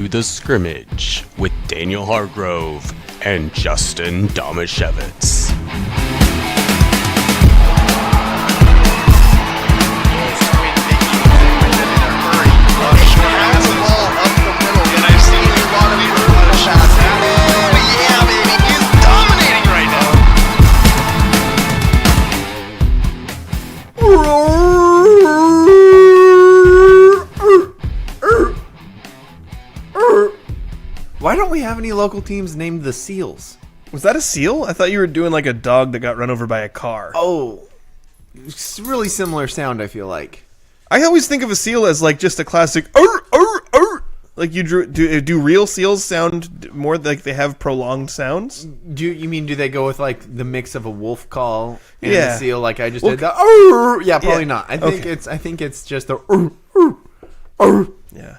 The Scrimmage with Daniel Hargrove and Justin Domashevitz. Why don't we have any local teams named the Seals? Was that a seal? I thought you were doing like a dog that got run over by a car. Oh, it's really similar sound, I feel like. I always think of a seal as like just a classic like do real seals sound more like they have prolonged sounds? Do they go with like the mix of a wolf call and Yeah. a seal like I just Well, did the yeah, probably yeah. not. I think Okay. it's just the Yeah.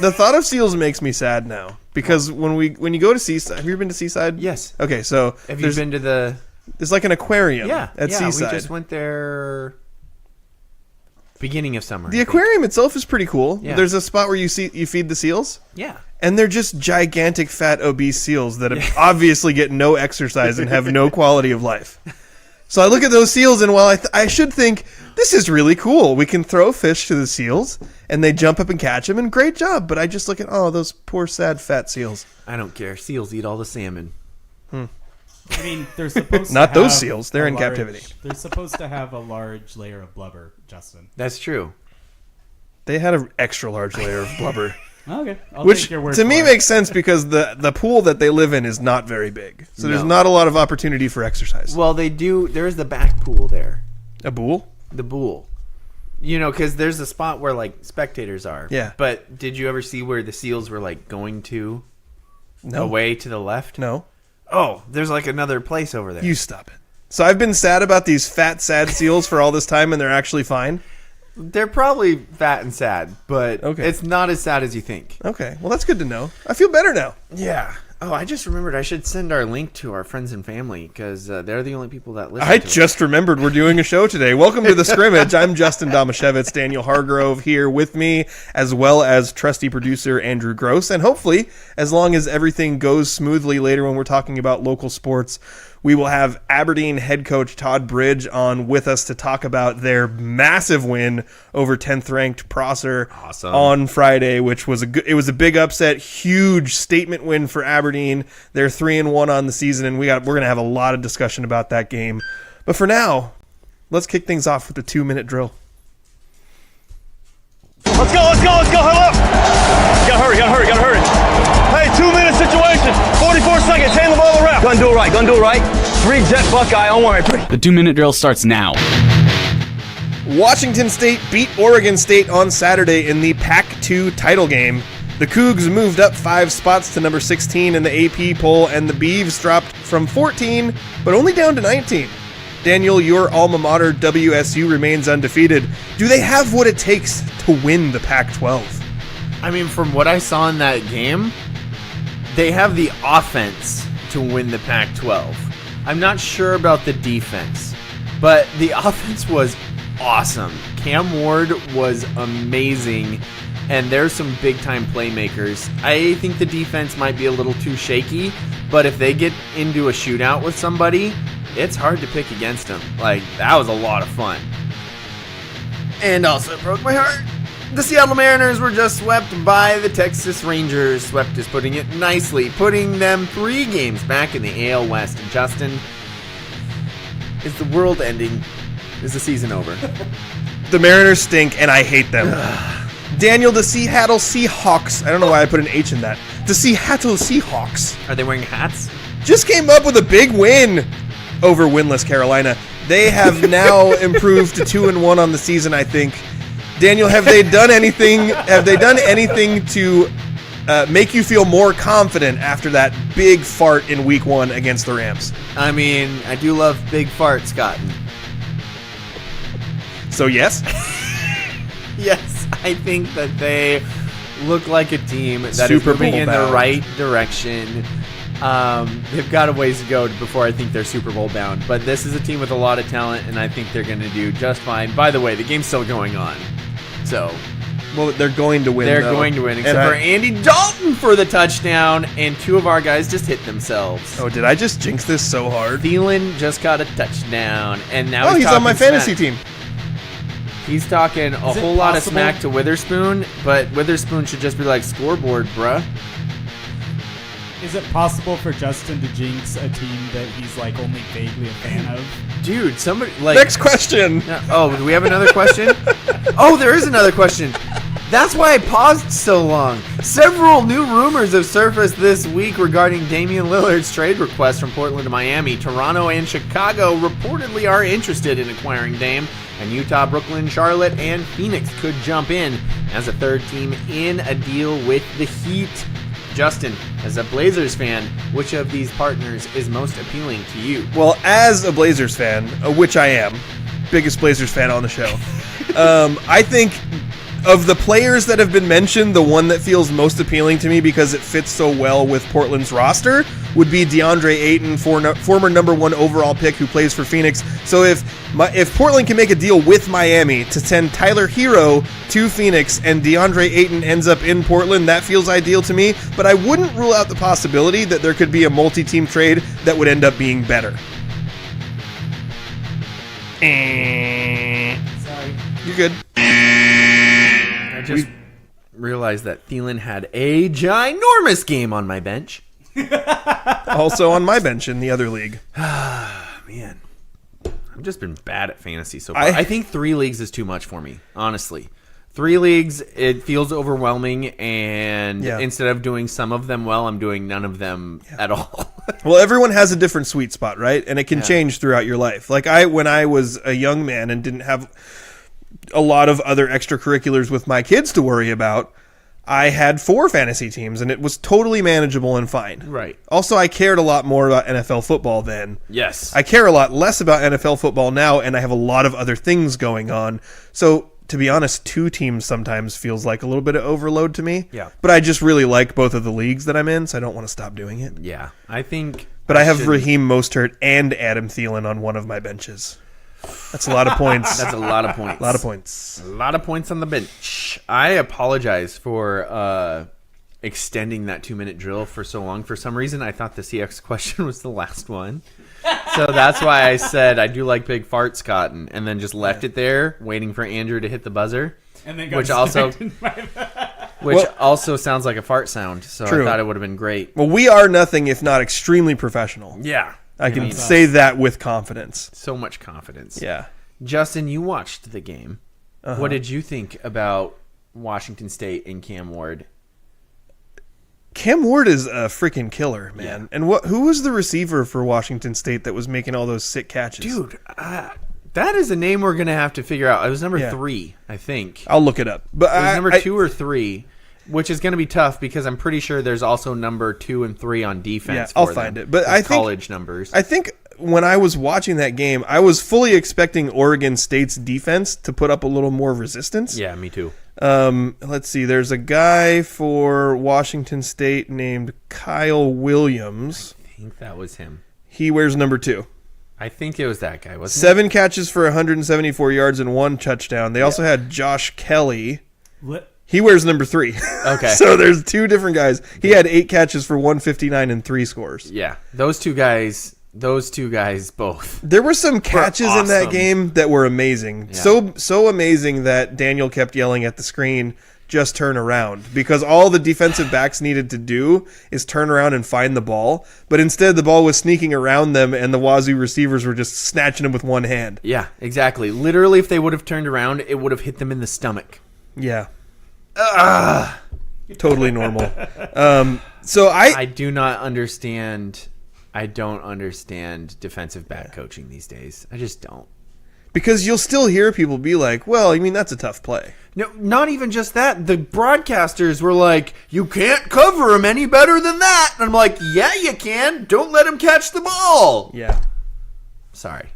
The thought of seals makes me sad now because when you go to Seaside, have you ever been to Seaside? Yes. Okay, so Have you been to the there's like an aquarium Yeah, at Seaside. we just went there beginning of summer. The aquarium itself is pretty cool. Yeah. There's a spot where you feed the seals. Yeah. And they're just gigantic, fat, obese seals that obviously get no exercise and have no quality of life. So I look at those seals, and while I should think, this is really cool. We can throw fish to the seals, and they jump up and catch them, and great job. But I just look at, those poor, sad, fat seals. I don't care. Seals eat all the salmon. I mean, they're supposed to Not those have seals. They're a in large- captivity. They're supposed to have a large layer of blubber, Justin. That's true. They had an extra large layer of blubber. Okay, I'll Which, take your word to for me, it. makes sense because the pool that they live in is not very big. So there's No. not a lot of opportunity for exercise. Well, they do. There's the back pool there. A pool? The pool. Because there's a spot where, like, spectators are. Yeah. But did you ever see where the seals were, like, going to? No. Away to the left? No. Oh, there's, like, another place over there. You stop it. So I've been sad about these fat, sad seals for all this time, and they're actually fine? They're probably fat and sad, but Okay. it's not as sad as you think. Okay. Well, that's good to know. I feel better now. Yeah. Oh, I just remembered I should send our link to our friends and family because they're the only people that listen I to it. just remembered we're doing a show today. Welcome to The Scrimmage. I'm Justin Domashevitz, Daniel Hargrove here with me, as well as trusty producer Andrew Gross. And hopefully, as long as everything goes smoothly later when we're talking about local sports, we will have Aberdeen head coach Todd Bridge on with us to talk about their massive win over 10th-ranked Prosser on Friday, which was it was a big upset, huge statement win for Aberdeen. They're 3-1 on the season, and we're going to have a lot of discussion about that game. But for now, let's kick things off with the 2-minute drill. Let's go, huddle up! Gotta hurry. Hey, 2-minute situation, 44 seconds, hand the ball around. Gonna do it right. 3 jet Buckeye on 1, 3. The 2-minute drill starts now. Washington State beat Oregon State on Saturday in the Pac-2 title game. The Cougs moved up 5 spots to number 16 in the AP poll, and the Beavs dropped from 14, but only down to 19. Daniel, your alma mater, WSU, remains undefeated. Do they have what it takes to win the Pac-12? I mean, from what I saw in that game, they have the offense to win the Pac-12. I'm not sure about the defense, but the offense was awesome. Cam Ward was amazing, and there's some big-time playmakers. I think the defense might be a little too shaky, but if they get into a shootout with somebody, it's hard to pick against them. Like, that was a lot of fun. And also, it broke my heart. The Seattle Mariners were just swept by the Texas Rangers. Swept is putting it nicely, putting them 3 games back in the AL West. And Justin, is the world ending? Is the season over? The Mariners stink, and I hate them. Daniel, the Seattle Seahawks, I don't know why I put an H in that. The Seattle Seahawks Are they wearing hats? just came up with a big win over winless Carolina. They have now improved to 2-1 on the season, I think. Daniel, have they done anything? Have they done anything to make you feel more confident after that big fart in Week 1 against the Rams? I mean, I do love big farts, Cotton. So yes, Yes, I think that they look like a team that is Super moving Bowl in bound. the right direction. They've got a ways to go before I think they're Super Bowl bound. But this is a team with a lot of talent, and I think they're going to do just fine. By the way, the game's still going on. So Well, they're going to win. They're though. going to win, And except for Andy Dalton for the touchdown, and two of our guys just hit themselves. Oh, did I just jinx this so hard? Thielen just got a touchdown, and now He's on my talking fantasy smack. team. He's talking a Is it whole lot of possible- smack to Witherspoon, but Witherspoon should just be like, scoreboard, bruh. Is it possible for Justin to jinx a team that he's like only vaguely a fan of? Dude, somebody like. Next question. Oh, do we have another question? Oh, there is another question. That's why I paused so long. Several new rumors have surfaced this week regarding Damian Lillard's trade request from Portland to Miami. Toronto and Chicago reportedly are interested in acquiring Dame, and Utah, Brooklyn, Charlotte, and Phoenix could jump in as a third team in a deal with the Heat. Justin, as a Blazers fan, which of these partners is most appealing to you? Well, as a Blazers fan, which I am, biggest Blazers fan on the show, I think of the players that have been mentioned, the one that feels most appealing to me because it fits so well with Portland's roster would be DeAndre Ayton, former number 1 overall pick who plays for Phoenix. So if Portland can make a deal with Miami to send Tyler Hero to Phoenix and DeAndre Ayton ends up in Portland, that feels ideal to me. But I wouldn't rule out the possibility that there could be a multi-team trade that would end up being better. Sorry. You're good. I just realized that Thielen had a ginormous game on my bench. Also on my bench in the other league. Man, I've just been bad at fantasy so far. I I think 3 leagues is too much for me, honestly. 3 leagues, it feels overwhelming, and Yeah. instead of doing some of them well, I'm doing none of them at all. Well, everyone has a different sweet spot, right? And it can change throughout your life. Like when I was a young man and didn't have a lot of other extracurriculars with my kids to worry about, I had 4 fantasy teams, and it was totally manageable and fine. Right. Also, I cared a lot more about NFL football then. Yes. I care a lot less about NFL football now, and I have a lot of other things going on. So, to be honest, 2 teams sometimes feels like a little bit of overload to me. Yeah. But I just really like both of the leagues that I'm in, so I don't want to stop doing it. Yeah, I think... But I have shouldn't- Raheem Mostert and Adam Thielen on one of my benches. That's a lot of points. That's a lot of points. A lot of points. A lot of points on the bench. I apologize for extending that 2-minute drill for so long. For some reason, I thought the CX question was the last one. So that's why I said I do like big farts, Cotton, and then just left it there, waiting for Andrew to hit the buzzer. And then got Which also- distracted by that. Which Well- also sounds like a fart sound, so True. I thought it would have been great. Well, we are nothing if not extremely professional. Yeah. I can mean, say that with confidence. so much confidence. Yeah. Justin, you watched the game. What did you think about Washington State and Cam Ward? Cam Ward is a freaking killer, man. Yeah. And who was the receiver for Washington State that was making all those sick catches? Dude, that is a name we're going to have to figure out. It was number Yeah. 3, I think. I'll look it up. But It was number 2 or 3, which is going to be tough because I'm pretty sure there's also number 2 and 3 on defense. Yeah, for I'll them. find it. But It's I think- college numbers. I think when I was watching that game, I was fully expecting Oregon State's defense to put up a little more resistance. Yeah, me too. Let's see. There's a guy for Washington State named Kyle Williams. I think that was him. He wears number 2. I think it was that guy, wasn't 7 catches for 174 yards and 1 touchdown. They also had Josh Kelly. He wears number 3. Okay. So there's 2 different guys. He had 8 catches for 159 and 3 scores. it? Yeah, those two guys both. There were some catches in that awesome. game that were amazing. Yeah. So amazing that Daniel kept yelling at the screen, just turn around. Because all the defensive backs needed to do is turn around and find the ball. But instead, the ball was sneaking around them, and the Wazoo receivers were just snatching them with one hand. Yeah, exactly. Literally, if they would have turned around, it would have hit them in the stomach. Yeah. Totally normal. So I do not understand. I don't understand defensive back coaching these days. I just don't. because you'll still hear people be like, well, I mean, that's a tough play. No, not even just that. The broadcasters were like, you can't cover him any better than that. And I'm like, yeah, you can. Don't let him catch the ball. Yeah. Sorry.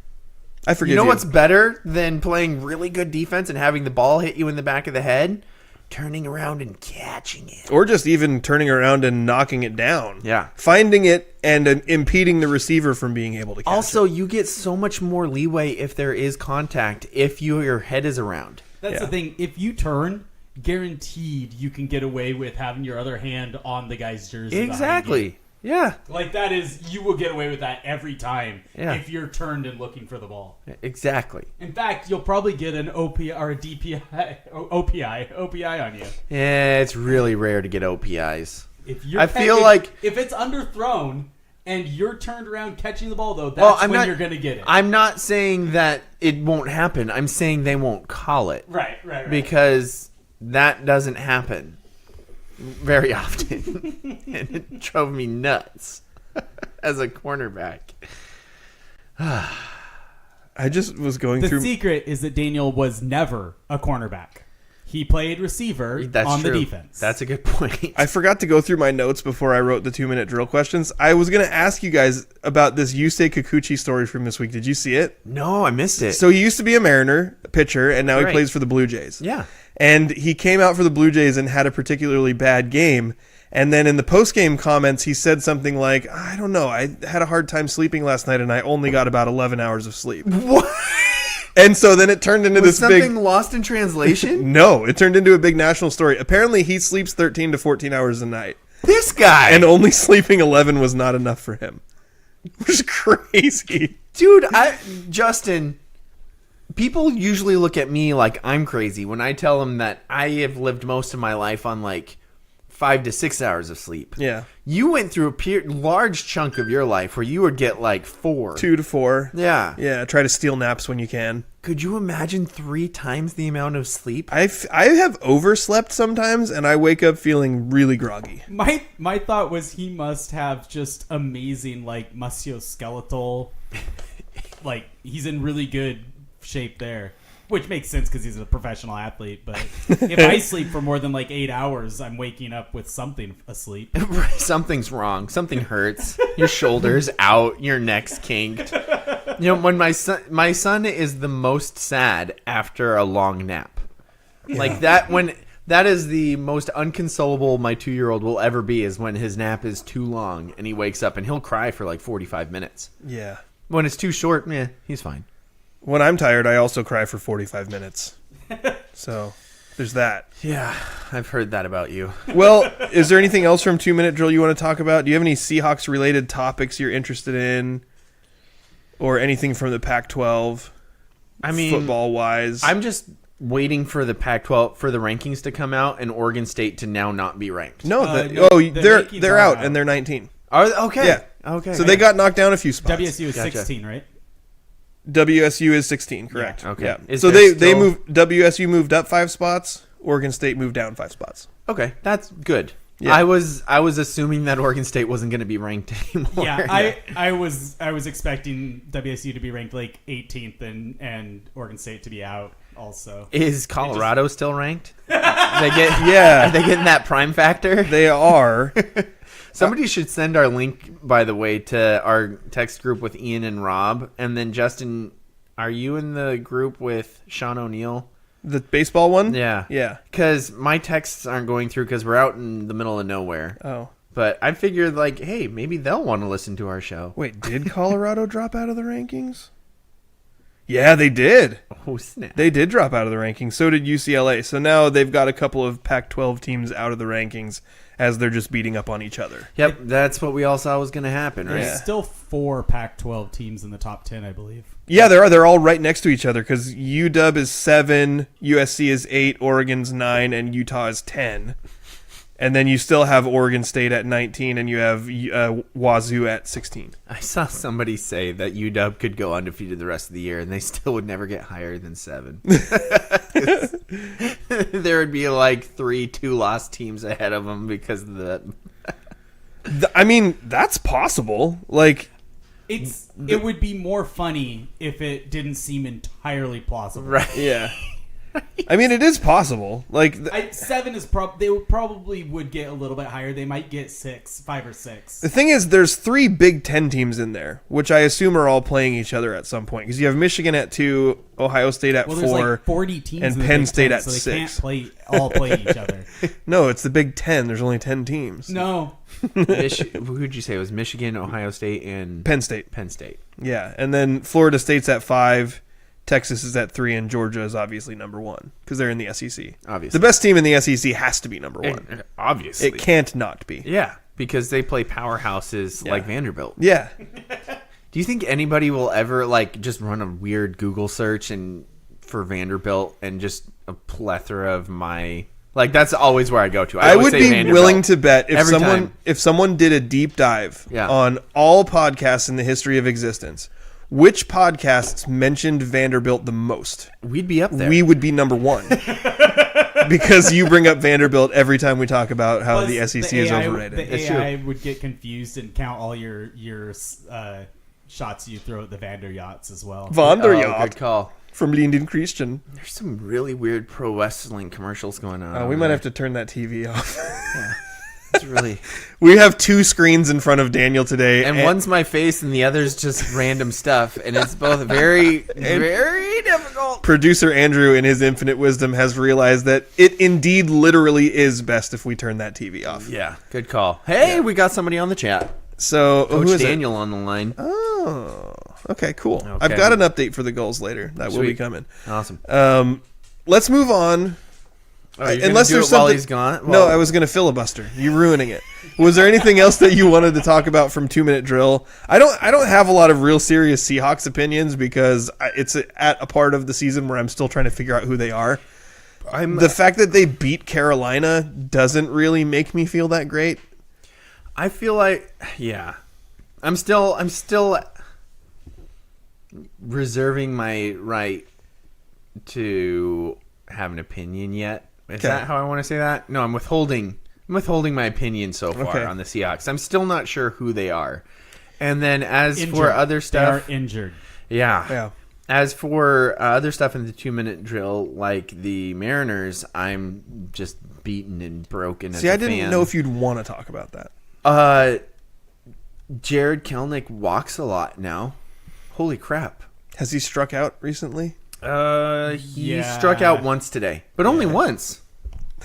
I forgive You you. know what's better than playing really good defense and having the ball hit you in the back of the head? Turning around and catching it. Or just even turning around and knocking it down. Yeah. Finding it and impeding the receiver from being able to catch Also, it. you get so much more leeway if there is contact if your head is around. That's Yeah. the thing. If you turn guaranteed you can get away with having your other hand on the guy's jersey. Exactly. Yeah. Like that is, you will get away with that every time Yeah. if you're turned and looking for the ball. Exactly. In fact, you'll probably get an OPI or a OPI on you. Yeah, it's really rare to get OPIs. If you're I feel like if it's underthrown and you're turned around catching the ball, though, that's when you're going to get it. I'm not saying that it won't happen. I'm saying they won't call it. Right. Because that doesn't happen very often. And it drove me nuts as a cornerback. I just was going The through. secret is that Daniel was never a cornerback. He played receiver on the defense. That's a good point. I forgot to go through my notes before I wrote the 2-minute drill questions. I was going to ask you guys about this Yusei Kikuchi story from this week. Did you see it? No, I missed it. So he used to be a Mariner pitcher, and now he plays for the Blue Jays. Yeah. And he came out for the Blue Jays and had a particularly bad game. And then in the post-game comments, he said something like, I don't know, I had a hard time sleeping last night, and I only got about 11 hours of sleep. What? And so then it turned into Was this big... something lost in translation? No, it turned into a big national story. Apparently, he sleeps 13 to 14 hours a night. This guy! And only sleeping 11 was not enough for him. Which is crazy. Dude, Justin, people usually look at me like I'm crazy when I tell them that I have lived most of my life on like 5 to 6 hours of sleep. Yeah. You went through a large chunk of your life where you would get like 4. 2 to 4. Yeah. Yeah, try to steal naps when you can. Could you imagine 3 times the amount of sleep? I have overslept sometimes, and I wake up feeling really groggy. My thought was he must have just amazing, like, musculoskeletal, like, he's in really good shape there. Which makes sense because he's a professional athlete. But if I sleep for more than like 8 hours, I'm waking up with something asleep. Something's wrong. Something hurts. Your shoulder's out. Your neck's kinked. You know, when my son is the most sad after a long nap. Yeah. Like that, when that is the most unconsolable my 2-year-old will ever be, is when his nap is too long and he wakes up and he'll cry for like 45 minutes. Yeah. When it's too short, he's fine. When I'm tired, I also cry for 45 minutes. So, there's that. Yeah, I've heard that about you. Well, is there anything else from 2-minute drill you want to talk about? Do you have any Seahawks-related topics you're interested in? Or anything from the Pac-12? I mean, football-wise? I'm just waiting for the Pac-12, for the rankings to come out and Oregon State to now not be ranked. No, the they're out and they're 19. Are they? Okay. Yeah. Okay. So they got knocked down a few spots. WSU is Gotcha. 16, right? WSU is 16, correct. Yeah, okay. Yeah. Is So there they still- moved. WSU moved up 5 spots. Oregon State moved down 5 spots. Okay, that's good. Yeah. I was assuming that Oregon State wasn't going to be ranked anymore. Yeah, I was expecting WSU to be ranked like 18th and Oregon State to be out also. Is Colorado still ranked? Yeah. Are they getting that prime factor? They are. Somebody should send our link, by the way, to our text group with Ian and Rob. And then, Justin, are you in the group with Sean O'Neill? The baseball one? Yeah. Yeah. Because my texts aren't going through because we're out in the middle of nowhere. Oh. But I figured, like, hey, maybe they'll want to listen to our show. Wait, did Colorado drop out of the rankings? Yeah, they did. Oh, snap. They did drop out of the rankings. So did UCLA. So now they've got a couple of Pac-12 teams out of the rankings as they're just beating up on each other. Yep, that's what we all saw was going to happen, right? There's still 4 Pac-12 teams in the top 10, I believe. Yeah, there are. They're all right next to each other because UW is 7, USC is 8, Oregon's 9, and Utah is 10. And then you still have Oregon State at 19, and you have Wazoo at 16. I saw somebody say that UW could go undefeated the rest of the year, and they still would never get higher than 7. There would be like 3 2-loss teams ahead of them because of that. I mean, that's possible. Like, It would be more funny if it didn't seem entirely plausible. Right. yeah. I mean, it is possible. Like, 7 is they probably would get a little bit higher. They might get 5 or 6. the thing is, there's 3 Big Ten teams in there, which I assume are all playing each other at some point. Because you have Michigan at 2, Ohio State at 4, There's like 40 teams and in the Penn Big State Ten, at so they 6. can't all play each other. No, it's the Big Ten. There's only 10 teams. No. Who would you say? It was Michigan, Ohio State, and Penn State. Penn State. Yeah, and then Florida State's at 5, Texas is at 3, and Georgia is obviously number 1 because they're in the SEC. Obviously. The best team in the SEC has to be number 1. Obviously. It can't not be. Yeah, because they play powerhouses like Vanderbilt. Yeah. Do you think anybody will ever just run a weird Google search and for Vanderbilt and just a plethora of my that's always where I go to. I always would say be Vanderbilt willing to bet every if someone did a deep dive Yeah. on all podcasts in the history of existence, which podcasts mentioned Vanderbilt the most, we'd be up there. we would be number 1. Because you bring up Vanderbilt every time we talk about how the SEC is overrated. The It's AI would get confused and count all your shots you throw at the Vander Yachts as well. Vanderjacht good call. from Linden Christian. There's some really weird pro wrestling commercials going on. We might have to turn that TV off. It's really We have 2 screens in front of Daniel today. and one's my face and the other's just random stuff, and it's both very very difficult. Producer Andrew, in his infinite wisdom, has realized that it indeed literally is best if we turn that TV off. Yeah, good call. Hey, we got somebody on the chat. So, who Coach is it? Daniel on the line. Oh, okay, cool. Okay. I've got an update for the goals later. That will be Sweet. coming. Awesome. Let's move on. Unless there's while he's gone. No, I was going to filibuster. You're ruining it. Was there anything else that you wanted to talk about from 2 Minute Drill? I don't have a lot of real serious Seahawks opinions because it's at a part of the season where I'm still trying to figure out who they are. The fact that they beat Carolina doesn't really make me feel that great. I feel I'm still reserving my right to have an opinion yet. Is that how I want to say that? No, I'm withholding my opinion so far on the Seahawks. I'm still not sure who they are. And then as for other stuff, they are injured. Yeah. As for other stuff in the 2 Minute Drill, like the Mariners, I'm just beaten and broken. See, as I a didn't fan. know if you'd want to talk about that. Jared Kelenic walks a lot now. Holy crap! Has he struck out recently? He struck out once today, but only once.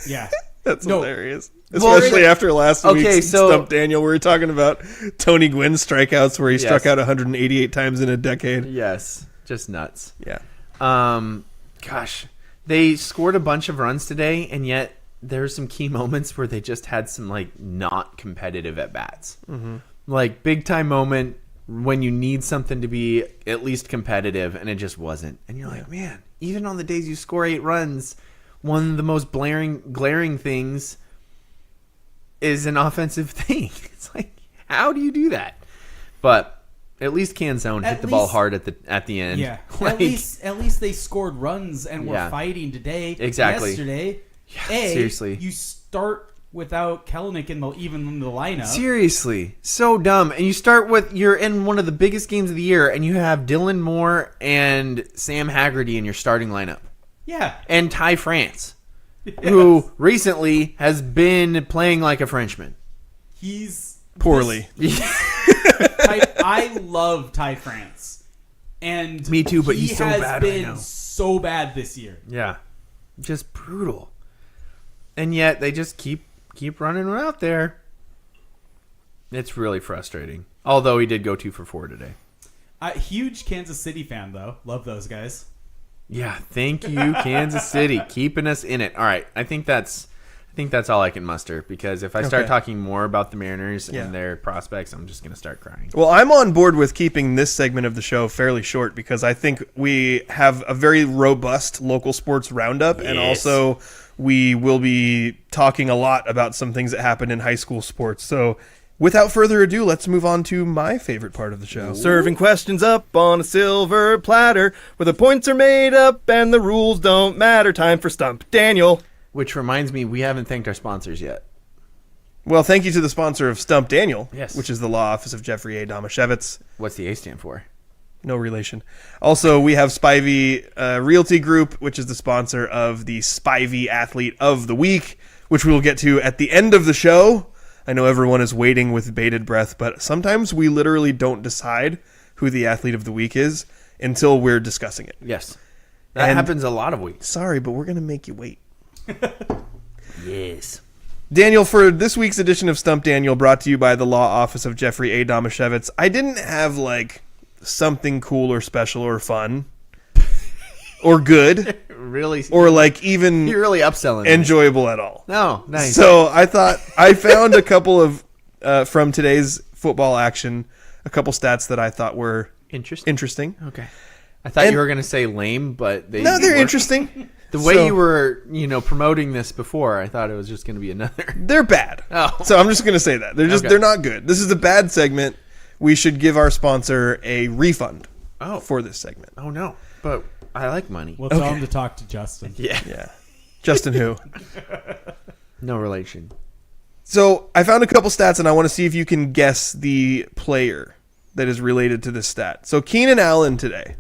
Yeah. That's No. hilarious. Especially after last week's Stump Daniel, we were talking about Tony Gwynn's strikeouts where he struck out 188 times in a decade. Yes, just nuts. Yeah. Gosh, they scored a bunch of runs today, and yet there's some key moments where they just had some not competitive at bats. Mm-hmm. Like big time moment when you need something to be at least competitive, and it just wasn't. And you're like, man, even on the days you score 8 runs, one of the most glaring things is an offensive thing. It's like, how do you do that? But at least Canzone hit the ball hard at the end. Yeah. At least they scored runs and were fighting today. Exactly. Yesterday. Yeah, seriously. You start without Kelenic even in the lineup. Seriously, so dumb. And you start with you're in one of the biggest games of the year, and you have Dylan Moore and Sam Haggerty in your starting lineup. Yeah. And Ty France, who recently has been playing like a Frenchman. He's Poorly. I love Ty France, and Me too, but he he's so has bad been right now. so bad this year. Yeah, just brutal. And yet they just keep running him out there. It's really frustrating. Although he did go 2 for 4 today. Huge Kansas City fan though. Love those guys. Yeah, thank you, Kansas City, keeping us in it. All right, I think that's all I can muster, because if I start talking more about the Mariners and their prospects, I'm just going to start crying. Well, I'm on board with keeping this segment of the show fairly short because I think we have a very robust local sports roundup, and also we will be talking a lot about some things that happen in high school sports. So without further ado, let's move on to my favorite part of the show. Serving questions up on a silver platter where the points are made up and the rules don't matter. Time for Stump Daniel. Which reminds me, we haven't thanked our sponsors yet. Well, thank you to the sponsor of Stump Daniel, Yes. which is the law office of Jeffrey A. Domashevitz. What's the A stand for? No relation. Also, we have Spivey Realty Group, which is the sponsor of the Spivey Athlete of the Week, which we will get to at the end of the show. I know everyone is waiting with bated breath, but sometimes we literally don't decide who the Athlete of the Week is until we're discussing it. Yes. That happens a lot of weeks. Sorry, but we're going to make you wait. Yes. Daniel, for this week's edition of Stump Daniel, brought to you by the law office of Jeffrey A. Domashevitz, I didn't have, something cool or special or fun. or good Really? or like even You're really upselling me. enjoyable at all. No, nice. So I thought I found a couple of from today's football action, a couple stats that I thought were interesting. Okay. I thought you were going to say lame, but they're weren't. interesting. The way you were, promoting this before, I thought it was just going to be another. They're bad. Oh. So I'm just going to say that. They're not good. This is a bad segment. We should give our sponsor a refund for this segment. Oh, no. But I like money. We'll tell him to talk to Justin. Yeah. Justin who? No relation. So I found a couple stats, and I want to see if you can guess the player that is related to this stat. So Keenan Allen today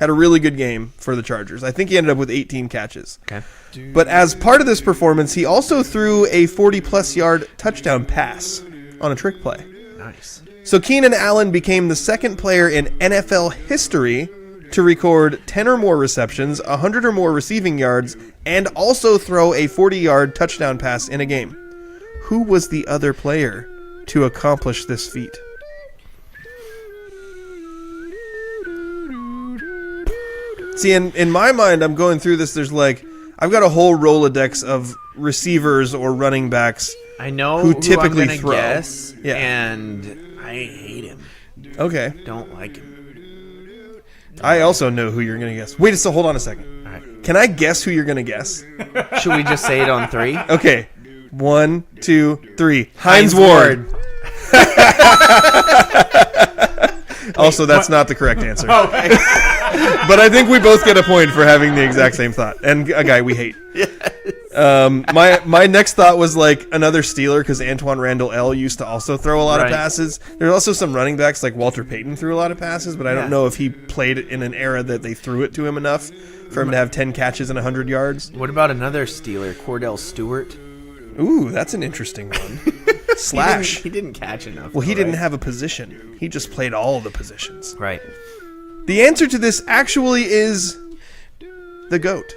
had a really good game for the Chargers. I think he ended up with 18 catches. Okay. But as part of this performance, he also threw a 40-plus yard touchdown pass on a trick play. Nice. So Keenan Allen became the second player in NFL history to record 10 or more receptions, 100 or more receiving yards, and also throw a 40-yard touchdown pass in a game. Who was the other player to accomplish this feat? See, in my mind, I'm going through this. I've got a whole Rolodex of receivers or running backs. I know who typically I'm gonna throw. guess, Yeah. and I hate him. Okay. Don't like him. I also know who you're going to guess. Wait, so hold on a second. All right. Can I guess who you're going to guess? Should we just say it on 3? Okay. 1, 2, 3. Hines Ward. Also, that's not the correct answer. Okay. But I think we both get a point for having the exact same thought. And a guy we hate. Yes. My next thought was like another Steeler because Antoine Randall L. used to also throw a lot of passes. There's also some running backs like Walter Payton threw a lot of passes, but I don't know if he played in an era that they threw it to him enough for him to have 10 catches and 100 yards. What about another Steeler, Cordell Stewart? Ooh, that's an interesting one. Slash. He didn't catch enough. Well, he didn't have a position. He just played all the positions. Right. The answer to this actually is the GOAT.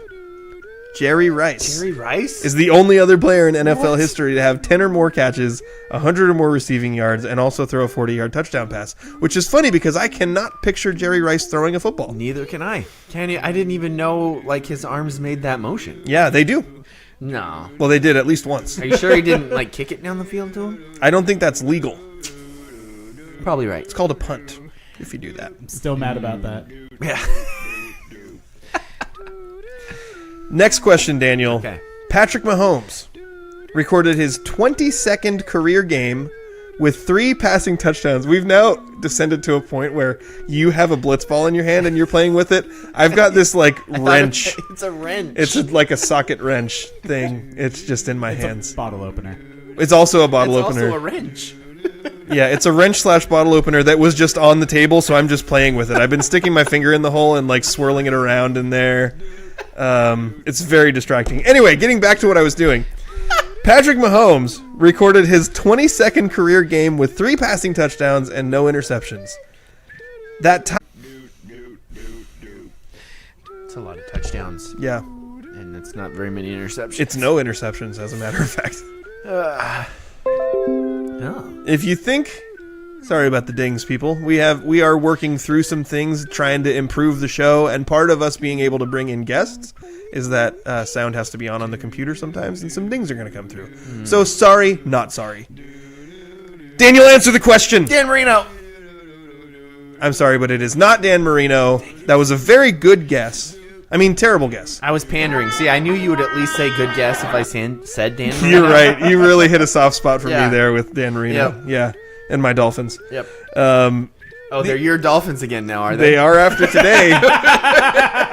Jerry Rice. Jerry Rice? Is the only other player in NFL history to have 10 or more catches, 100 or more receiving yards, and also throw a 40-yard touchdown pass. Which is funny because I cannot picture Jerry Rice throwing a football. Neither can I. Can you? I didn't even know his arms made that motion. Yeah, they do. No. Well, they did at least once. Are you sure he didn't kick it down the field to him? I don't think that's legal. Probably right. It's called a punt if you do that. I'm still mad about that. Yeah. Next question, Daniel. Okay. Patrick Mahomes recorded his 22nd career game with 3 passing touchdowns. We've now descended to a point where you have a blitz ball in your hand and you're playing with it. I've got this wrench. It's a wrench. It's like a socket wrench thing. It's just in my hands. A bottle opener. It's also a bottle It's opener. also a wrench. Yeah, it's a wrench/bottle opener that was just on the table, so I'm just playing with it. I've been sticking my finger in the hole and swirling it around in there. It's very distracting. Anyway, getting back to what I was doing. Patrick Mahomes recorded his 22nd career game with 3 passing touchdowns and no interceptions. That time... It's a lot of touchdowns. Yeah. And it's not very many interceptions. It's no interceptions, as a matter of fact. No. If you think... Sorry about the dings, people. We are working through some things, trying to improve the show, and part of us being able to bring in guests is that sound has to be on the computer sometimes, and some dings are going to come through. So sorry, not sorry. Daniel, answer the question. Dan Marino. I'm sorry, but it is not Dan Marino. That was a very good guess. I mean, terrible guess. I was pandering. See, I knew you would at least say good guess if I said Dan Marino. You're right. You really hit a soft spot for Yeah. me there with Dan Marino. Yep. Yeah, and my Dolphins. Yep. Oh, they're your Dolphins again now, are they? They are after today.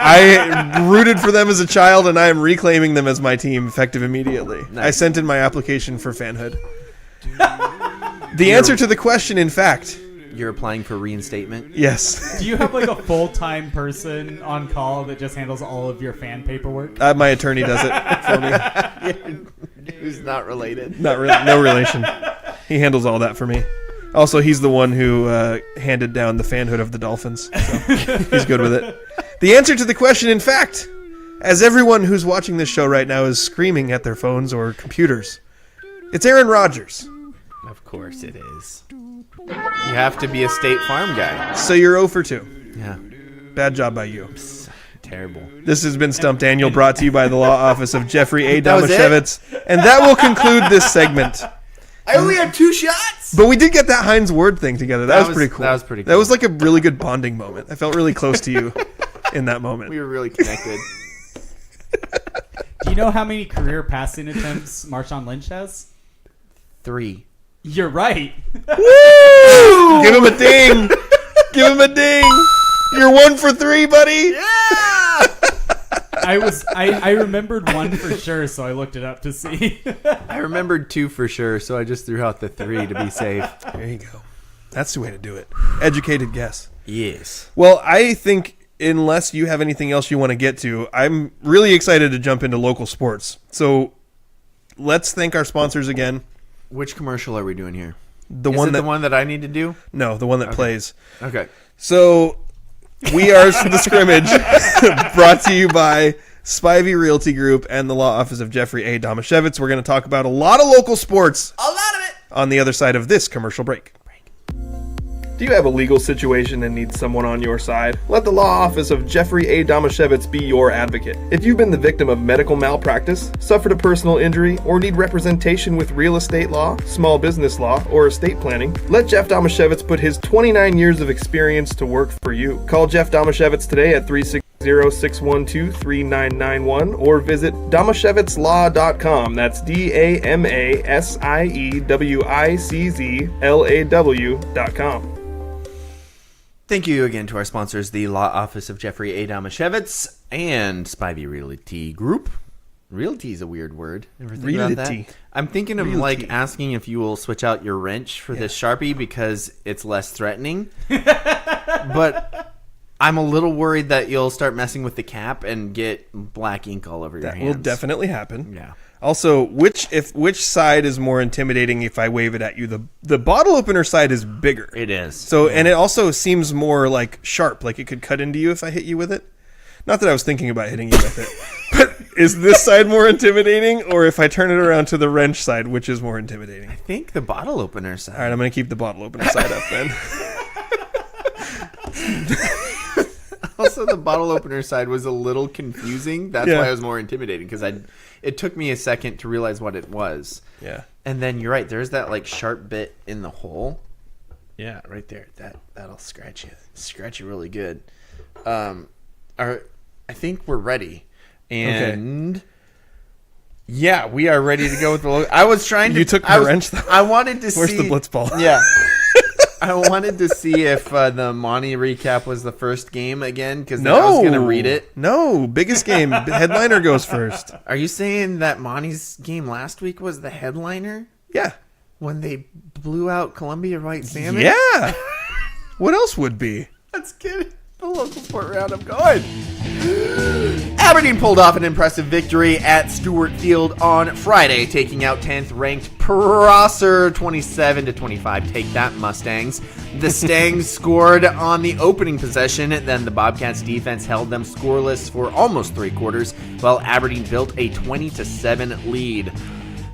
I rooted for them as a child, and I am reclaiming them as my team effective immediately. Nice. I sent in my application for fanhood. The answer to the question, in fact, You're applying for reinstatement? yes. Do you have a full-time person on call that just handles all of your fan paperwork? My attorney does it for me. Who's not related? Not really, no relation. He handles all that for me. Also, he's the one who handed down the fanhood of the Dolphins. So he's good with it. The answer to the question, in fact, as everyone who's watching this show right now is screaming at their phones or computers, it's Aaron Rodgers. Of course it is. You have to be a State Farm guy. So you're 0 for 2. Yeah. Bad job by you. Terrible. This has been Stump Daniel, brought to you by the law office of Jeffrey A. That was it? Damashevitz. And that will conclude this segment. I only had 2 shots. But we did get that Heinz Ward thing together. That was pretty cool. That was pretty cool. That was like a really good bonding moment. I felt really close to you in that moment. We were really connected. Do you know how many career passing attempts Marshawn Lynch has? 3. You're right. Woo! Give him a ding. Give him a ding. You're 1 for 3, buddy. Yeah. I remembered 1 for sure, so I looked it up to see. I remembered 2 for sure, so I just threw out the 3 to be safe. There you go. That's the way to do it. Educated guess. Yes. Well, I think unless you have anything else you want to get to, I'm really excited to jump into local sports. So let's thank our sponsors again. Which commercial are we doing here? The Is one it that the one that I need to do? No, the one that plays. Okay. So we are the Scrimmage, brought to you by Spivey Realty Group and the law office of Jeffrey A. Damashevitz. We're going to talk about a lot of local sports. A lot of it. On the other side of this commercial break. Do you have a legal situation and need someone on your side? Let the law office of Jeffrey A. Damashevitz be your advocate. If you've been the victim of medical malpractice, suffered a personal injury, or need representation with real estate law, small business law, or estate planning, let Jeff Damashevitz put his 29 years of experience to work for you. Call Jeff Damashevitz today at 360-612-3991 or visit damashevitzlaw.com. That's DAMASIEWICZLAW.com. Thank you again to our sponsors, the Law Office of Jeffrey A. Damashevitz and Spivey Realty Group. Realty is a weird word. Ever think about that? Realty. I'm thinking of like asking if you will switch out your wrench for this Sharpie because it's less threatening. But I'm a little worried that you'll start messing with the cap and get black ink all over your hands. That will definitely happen. Yeah. Also, which side is more intimidating if I wave it at you? The bottle opener side is bigger. It is. So, and it also seems more like sharp, like it could cut into you if I hit you with it. Not that I was thinking about hitting you with it, but is this side more intimidating, or if I turn it around to the wrench side, which is more intimidating? I think the bottle opener side. All right, I'm going to keep the bottle opener side up then. Also, the bottle opener side was a little confusing. That's why it was more intimidating, because it took me a second to realize what it was. Yeah. And then you're right. There's that like sharp bit in the hole. Yeah, right there. That'll scratch you really good. I think we're ready, and yeah, we are ready to go with the logo. I was trying to. You took my wrench though. I wanted to see. Where's the blitz ball? Yeah. I wanted to see if the Monte recap was the first game again, because I was going to read it. No, biggest game. Headliner goes first. Are you saying that Monte's game last week was the headliner? Yeah. When they blew out Columbia White Salmon? Yeah. What else would be? Let's get the local sport roundup going. Aberdeen pulled off an impressive victory at Stewart Field on Friday, taking out 10th ranked Prosser 27-25. Take that, Mustangs. The Stangs scored on the opening possession, then the Bobcats defense held them scoreless for almost 3 quarters, while Aberdeen built a 20-7 lead.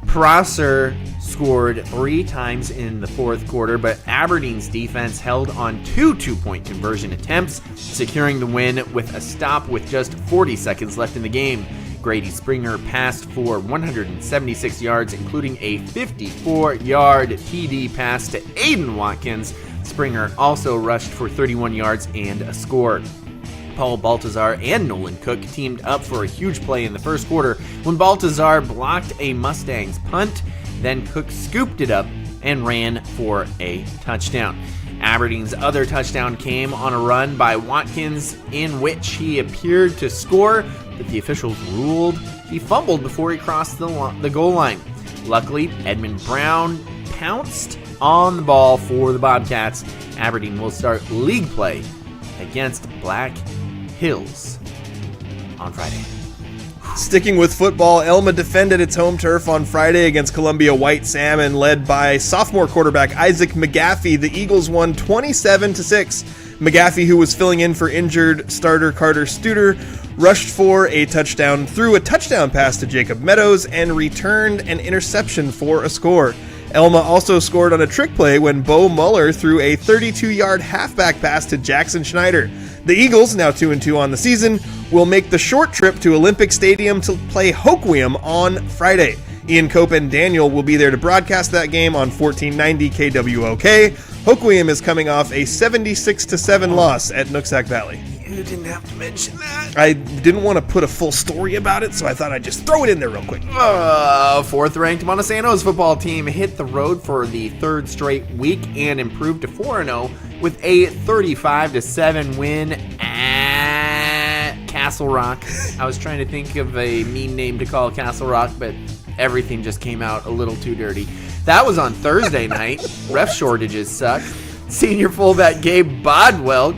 Prosser scored 3 times in the 4th quarter, but Aberdeen's defense held on 2 2-point conversion attempts, securing the win with a stop with just 40 seconds left in the game. Grady Springer passed for 176 yards, including a 54-yard TD pass to Aiden Watkins. Springer also rushed for 31 yards and a score. Paul Baltazar and Nolan Cook teamed up for a huge play in the 1st quarter when Baltazar blocked a Mustangs punt. Then Cook scooped it up and ran for a touchdown. Aberdeen's other touchdown came on a run by Watkins, in which he appeared to score, but the officials ruled he fumbled before he crossed the goal line. Luckily, Edmund Brown pounced on the ball for the Bobcats. Aberdeen will start league play against Black Hills on Friday. Sticking with football, Elma defended its home turf on Friday against Columbia White Salmon, led by sophomore quarterback Isaac McGaffey. The Eagles won 27-6. McGaffey, who was filling in for injured starter Carter Studer, rushed for a touchdown, threw a touchdown pass to Jacob Meadows, and returned an interception for a score. Elma also scored on a trick play when Bo Muller threw a 32-yard halfback pass to Jackson Schneider. The Eagles, now 2-2 on the season, will make the short trip to Olympic Stadium to play Hoquiam on Friday. Ian Cope and Daniel will be there to broadcast that game on 1490 KWOK. Hoquiam is coming off a 76-7 loss at Nooksack Valley. You didn't have to mention that. I didn't want to put a full story about it, so I thought I'd just throw it in there real quick. Fourth-ranked Montesano's football team hit the road for the third straight week and improved to 4-0 with a 35-7 win at Castle Rock. I was trying to think of a mean name to call Castle Rock, but everything just came out a little too dirty. That was on Thursday night. Ref shortages suck. Senior fullback Gabe Bodwell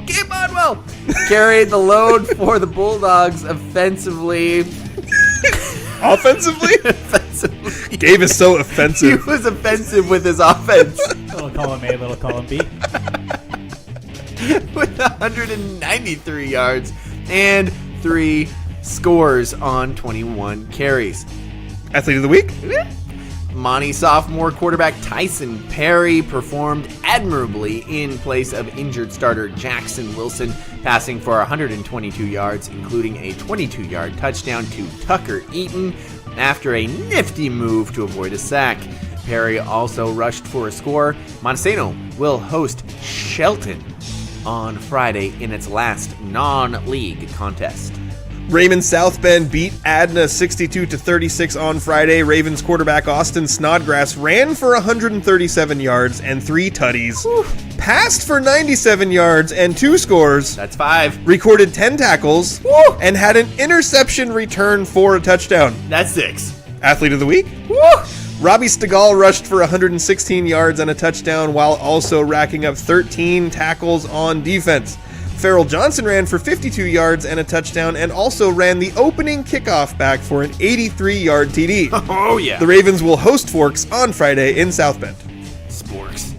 carried the load for the Bulldogs offensively. Offensively? Offensively. Gabe is so He offensive. was offensive with his offense. Little column A, little column B. With 193 yards and 3 scores on 21 carries. Athlete of the week? Monte sophomore quarterback Tyson Perry performed admirably in place of injured starter Jackson Wilson, passing for 122 yards, including a 22-yard touchdown to Tucker Eaton after a nifty move to avoid a sack. Perry also rushed for a score. Montesano will host Shelton on Friday in its last non-league contest. Raymond South Bend beat Adna 62-36 on Friday. Ravens quarterback Austin Snodgrass ran for 137 yards and 3 tutties, passed for 97 yards and 2 scores, That's 5. recorded 10 tackles, and had an interception return for a touchdown. That's 6. Athlete of the week? Robbie Stegall rushed for 116 yards and a touchdown while also racking up 13 tackles on defense. Farrell Johnson ran for 52 yards and a touchdown and also ran the opening kickoff back for an 83-yard TD. Oh, yeah. The Ravens will host Forks on Friday in South Bend. Sporks.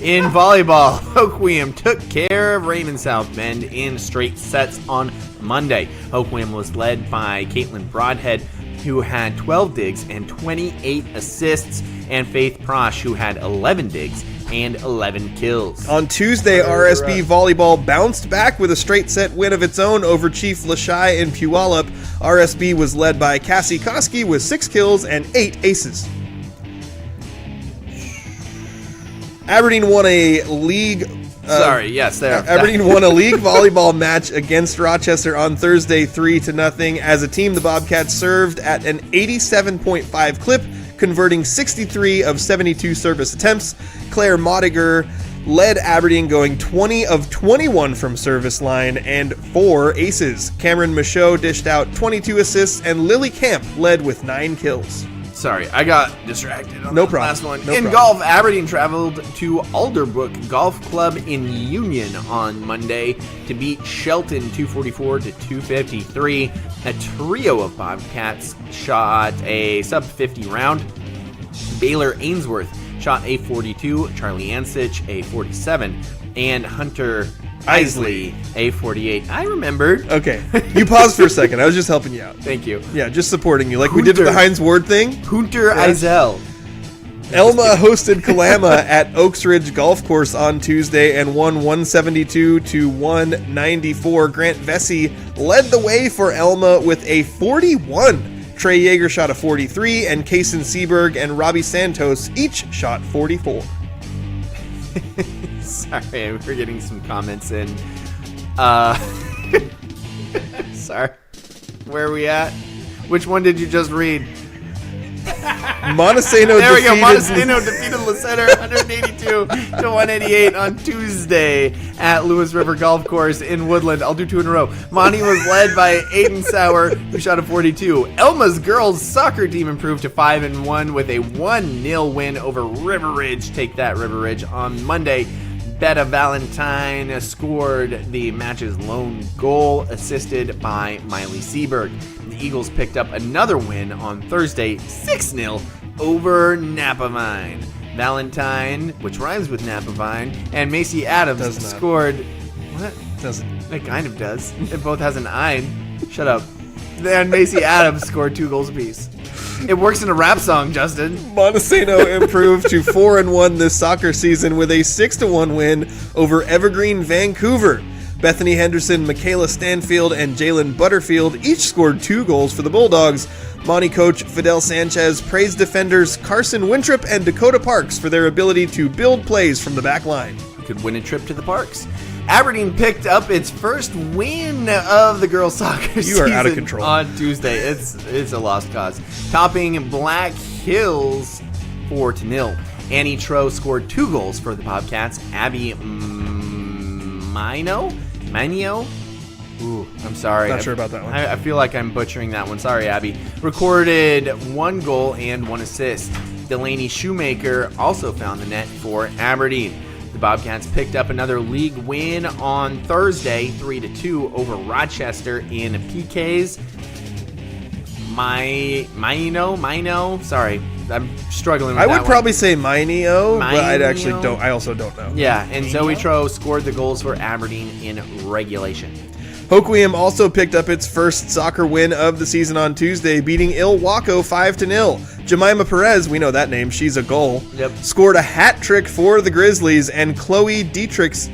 In volleyball, Hoquiam took care of Raymond South Bend in straight sets on Monday. Hoquiam was led by Caitlin Broadhead, who had 12 digs and 28 assists, and Faith Prosh, who had 11 digs and 11 kills. On Tuesday, RSB Volleyball bounced back with a straight set win of its own over Chief Lashai in Puyallup. RSB was led by Cassie Koski with 6 kills and 8 aces. Aberdeen won a league... Aberdeen won a league volleyball match against Rochester on Thursday 3-0. As a team, the Bobcats served at an 87.5 clip, converting 63 of 72 service attempts. Claire Modiger led Aberdeen, going 20 of 21 from service line and 4 aces. Cameron Michaud dished out 22 assists, and Lily Camp led with 9 kills. Sorry, I got distracted on No the problem. last one. No in problem. golf, Aberdeen traveled to Alderbrook Golf Club in Union on Monday to beat Shelton 244-253. A trio of Bobcats shot a sub-50 round. Baylor Ainsworth shot a 42, Charlie Ansich a 47, and Hunter Isley a 48. I remembered. Okay, you paused for a second. I was just helping you out. Thank you. Yeah, just supporting you, like we did with the Heinz Ward thing. Hunter Eisel. Elma hosted Kalama at Oaks Ridge Golf Course on Tuesday and won 172-194. Grant Vesey led the way for Elma with a 41. Trey Yeager shot a 43, and Kaysen Seberg and Robbie Santos each shot 44. Sorry, we're getting some comments in. Sorry. Where are we at? Which one did you just read? Montesano There we go. defeated... Montesano defeated Lasseter 182-188 on Tuesday at Lewis River Golf Course in Woodland. I'll do 2 in a row. Monty was led by Aiden Sauer, who shot a 42. Elma's girls soccer team improved to 5-1 with a 1-0 win over River Ridge. Take that, River Ridge. On Monday, Betta Valentine scored the match's lone goal, assisted by Miley Seberg. The Eagles picked up another win on Thursday, 6-0 over Napavine. Valentine, which rhymes with Napavine, and Macy Adams Does not. scored... What? Doesn't. It kind of does. It both has an I. Shut up. Then Macy Adams scored 2 goals apiece. It works in a rap song, Justin. Montesano improved to 4-1 this soccer season with a 6-1 win over Evergreen Vancouver. Bethany Henderson, Michaela Stanfield, and Jalen Butterfield each scored 2 goals for the Bulldogs. Monte coach Fidel Sanchez praised defenders Carson Winthrop and Dakota Parks for their ability to build plays from the back line. Could win a trip to the Parks. Aberdeen picked up its first win of the girls' soccer You are out of season control. on Tuesday. It's a lost cause. Topping Black Hills 4-0. Annie Tro scored 2 goals for the Bobcats. Abby Minio? Ooh, I'm sorry. Not sure about that one. I feel like I'm butchering that one. Sorry, Abby. Recorded 1 goal and 1 assist. Delaney Shoemaker also found the net for Aberdeen. The Bobcats picked up another league win on Thursday, 3-2 over Rochester in PKs. Mino. Sorry, I'm struggling with I that would probably say Minio, but I Minio. actually don't. I also don't know. Yeah, and Zoe Tro scored the goals for Aberdeen in regulation. Hoquiam also picked up its first soccer win of the season on Tuesday, beating Ilwaco 5-0. Jemima Perez, we know that name, she's a goal, scored a hat trick for the Grizzlies, and Chloe Dietrichs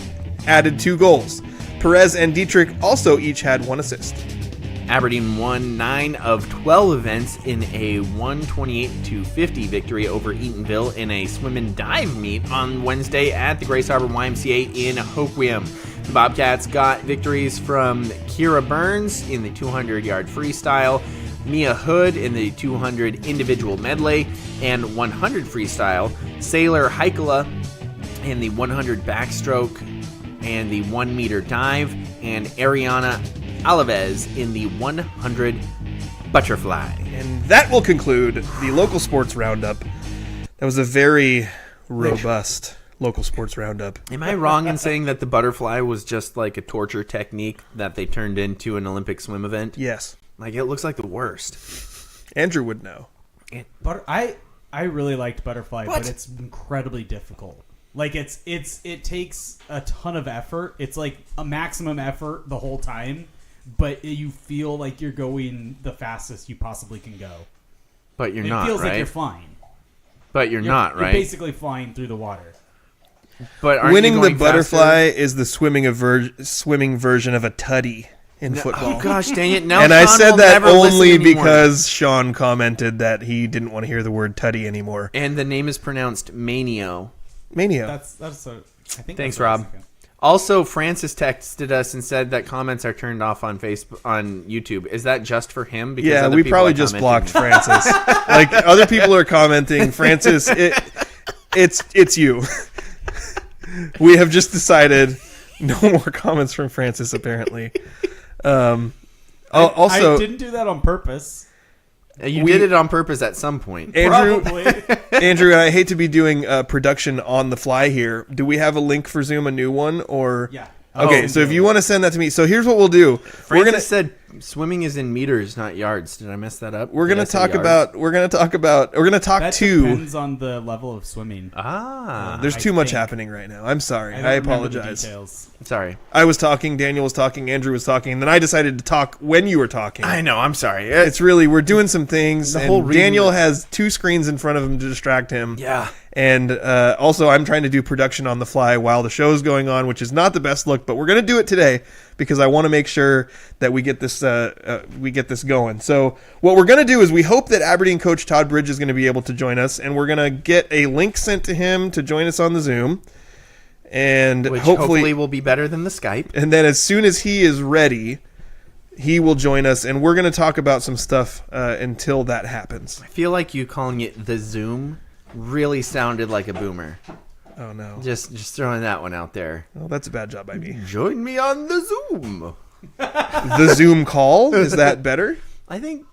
added 2 goals. Perez and Dietrich also each had 1 assist. Aberdeen won 9 of 12 events in a 128-50 victory over Eatonville in a swim and dive meet on Wednesday at the Grace Harbor YMCA in Hoquiam. The Bobcats got victories from Kira Burns in the 200-yard freestyle, Mia Hood in the 200 individual medley and 100 freestyle, Sailor Heikala in the 100 backstroke and the 1-meter dive, and Ariana Alaves in the 100 butterfly. And that will conclude the local sports roundup. That was a very robust local sports roundup. Am I wrong in saying that the butterfly was just like a torture technique that they turned into an Olympic swim event? Yes. Like, it looks like the worst. Andrew would know. But I really liked Butterfly, but it's incredibly difficult. Like it takes a ton of effort. It's like a maximum effort the whole time, but you feel like you're going the fastest you possibly can go. But you're not, It feels right? like you're flying. But you're not, right? You're basically flying through the water. But aren't Winning you the going butterfly faster? is the swimming version of a tutty in football. Oh gosh, dang it! Now And I Sean said will that never listen only anymore. because Sean commented that he didn't want to hear the word tutty anymore. And the name is pronounced Manio. Mania. That's I think. Thanks, that's Rob. Mexican. Also, Francis texted us and said that comments are turned off on Facebook, on YouTube. Is that just for him? Because Yeah, other we people probably are just commenting. blocked Francis. Like, other people are commenting. Francis, it's you. We have just decided no more comments from Francis, apparently. Also, I didn't do that on purpose. You did it on purpose at some point. Andrew, Probably. Andrew, I hate to be doing production on the fly here. Do we have a link for Zoom, a new one, or? Yeah. Okay, so if you want to send that to me, so here's what we'll do. Francis said swimming is in meters, not yards. Did I mess that up? We're Did gonna I say talk yards? about. We're gonna talk That to. depends on the level of swimming. There's I too much think. happening right now. I'm sorry. don't I remember the apologize. details. Sorry. I was talking, Daniel was talking, Andrew was talking, and then I decided to talk when you were talking. I know. I'm sorry. It's really, we're doing some things, The whole and reason Daniel that- has 2 screens in front of him to distract him. Yeah. And also, I'm trying to do production on the fly while the show's going on, which is not the best look, but we're going to do it today because I want to make sure that we get this going. So what we're going to do is we hope that Aberdeen coach Todd Bridge is going to be able to join us, and we're going to get a link sent to him to join us on the Zoom. And Which hopefully will be better than the Skype. and then as soon as he is ready, he will join us, and we're going to talk about some stuff until that happens. I feel like you calling it the Zoom really sounded like a boomer. Oh, no. Just throwing that one out there. Well, that's a bad job by me. Join me on the Zoom. The Zoom call? Is that better? I think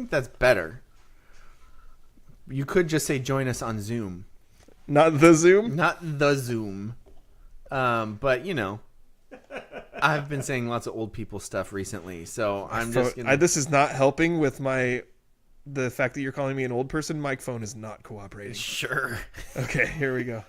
that's better. You could just say join us on Zoom, Not the Zoom? not the Zoom. But you know, I've been saying lots of old people stuff recently, so I'm just gonna. This is not helping with the fact that you're calling me an old person. My phone is not cooperating. Sure. Okay, here we go.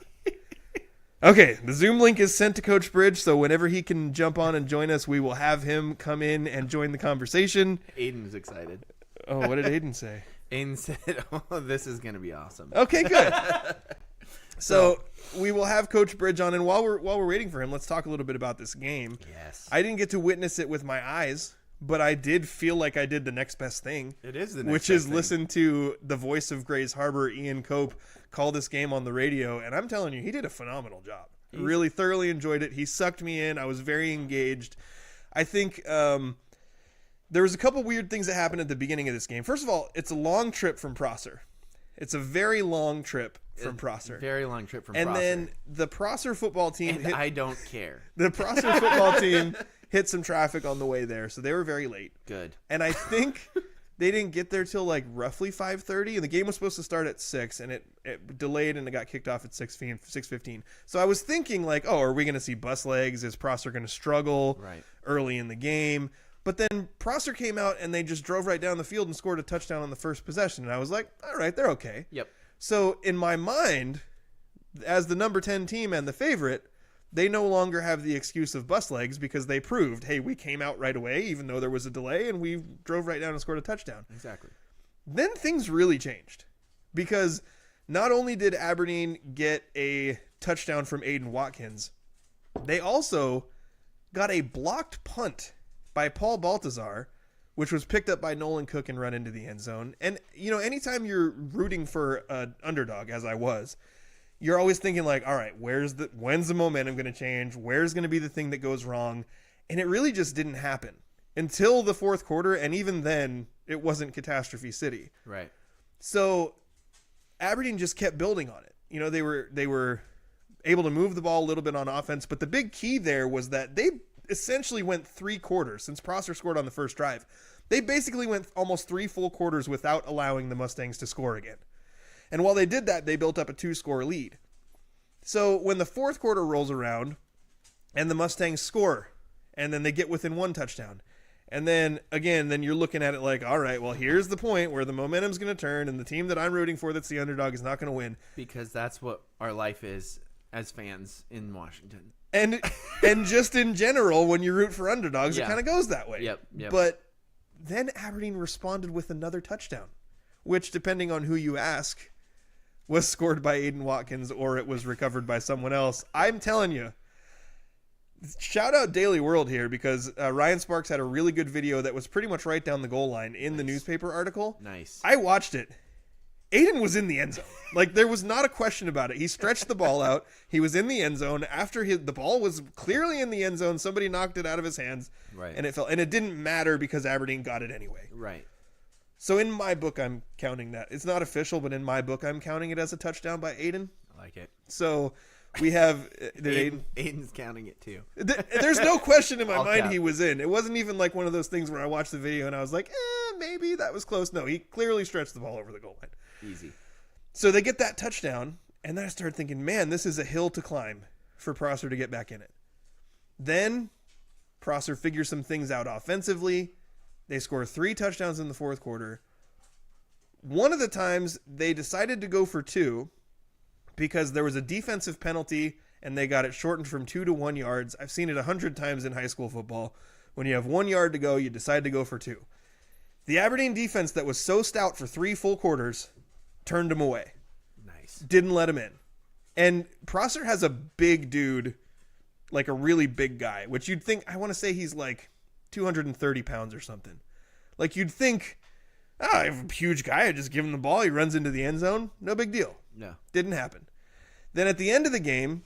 Okay, the Zoom link is sent to Coach Bridge, so whenever he can jump on and join us, we will have him come in and join the conversation. Aiden's excited. Oh, what did Aiden say? Aiden said, "Oh, this is gonna be awesome." Okay, good. So we will have Coach Bridge on, and while we're waiting for him, let's talk a little bit about this game. Yes. I didn't get to witness it with my eyes, but I did feel like I did the next best thing. It is the next which best is thing. listen to the voice of Grays Harbor, Ian Cope, call this game on the radio, and I'm telling you, he did a phenomenal job. Really thoroughly enjoyed it. He sucked me in. I was very engaged. I think there was a couple weird things that happened at the beginning of this game. First of all, it's a long trip from Prosser. It's a very long trip from Prosser. Very long trip from and Prosser. then the Prosser football team And I don't care. the Prosser football team hit some traffic on the way there, so they were very late. Good. And I think they didn't get there till like roughly 5:30, and the game was supposed to start at 6, and it delayed, and it got kicked off at 6:15. So I was thinking like, oh, are we going to see bus legs? Is Prosser going to struggle early in the game? But then Prosser came out, and they just drove right down the field and scored a touchdown on the first possession, and I was like, all right, they're okay. Yep. So in my mind, as the number 10 team and the favorite, they no longer have the excuse of bus legs because they proved, hey, we came out right away, even though there was a delay, and we drove right down and scored a touchdown. Exactly. Then things really changed because not only did Aberdeen get a touchdown from Aiden Watkins, they also got a blocked punt by Paul Baltazar, which was picked up by Nolan Cook and run into the end zone. And, you know, anytime you're rooting for an underdog, as I was, you're always thinking like, all right, when's the momentum going to change? Where's going to be the thing that goes wrong? And it really just didn't happen until the fourth quarter. And even then it wasn't catastrophe city. Right. So Aberdeen just kept building on it. You know, they were able to move the ball a little bit on offense, but the big key there was that they essentially went 3 quarters since Prosser scored on the first drive. They basically went almost 3 full quarters without allowing the Mustangs to score again. And while they did that, they built up a 2-score lead. So when the fourth quarter rolls around and the Mustangs score, and then they get within 1 touchdown, and then again, then you're looking at it like, all right, well, here's the point where the momentum's going to turn, and the team that I'm rooting for that's the underdog is not going to win. Because that's what our life is as fans in Washington. And just in general, when you root for underdogs, it kind of goes that way. Yep. But then Aberdeen responded with another touchdown, which, depending on who you ask, was scored by Aiden Watkins or it was recovered by someone else. I'm telling you, shout out Daily World here because Ryan Sparks had a really good video that was pretty much right down the goal line in the newspaper article. Nice. I watched it. Aiden was in the end zone. Like, there was not a question about it. He stretched the ball out. He was in the end zone. After the ball was clearly in the end zone, somebody knocked it out of his hands. Right. And it fell. And it didn't matter because Aberdeen got it anyway. Right. So in my book, I'm counting that. It's not official, but in my book, I'm counting it as a touchdown by Aiden. I like it. So we have Aiden. Aiden's counting it too. There's no question in my All mind cap. he was in. It wasn't even like one of those things where I watched the video and I was like, maybe that was close. No, he clearly stretched the ball over the goal line. Easy. So they get that touchdown, and then I started thinking, man, this is a hill to climb for Prosser to get back in it. Then Prosser figures some things out offensively. They score 3 touchdowns in the fourth quarter. One of the times they decided to go for 2 because there was a defensive penalty, and they got it shortened from 2 to 1 yards. I've seen it 100 times in high school football. When you have 1 yard to go, you decide to go for 2. The Aberdeen defense that was so stout for 3 full quarters turned him away. Nice. Didn't let him in. And Prosser has a big dude, like a really big guy, which you'd think, I want to say he's like 230 pounds or something. Like you'd think, I have a huge guy, I just give him the ball, he runs into the end zone, no big deal. No. Didn't happen. Then at the end of the game,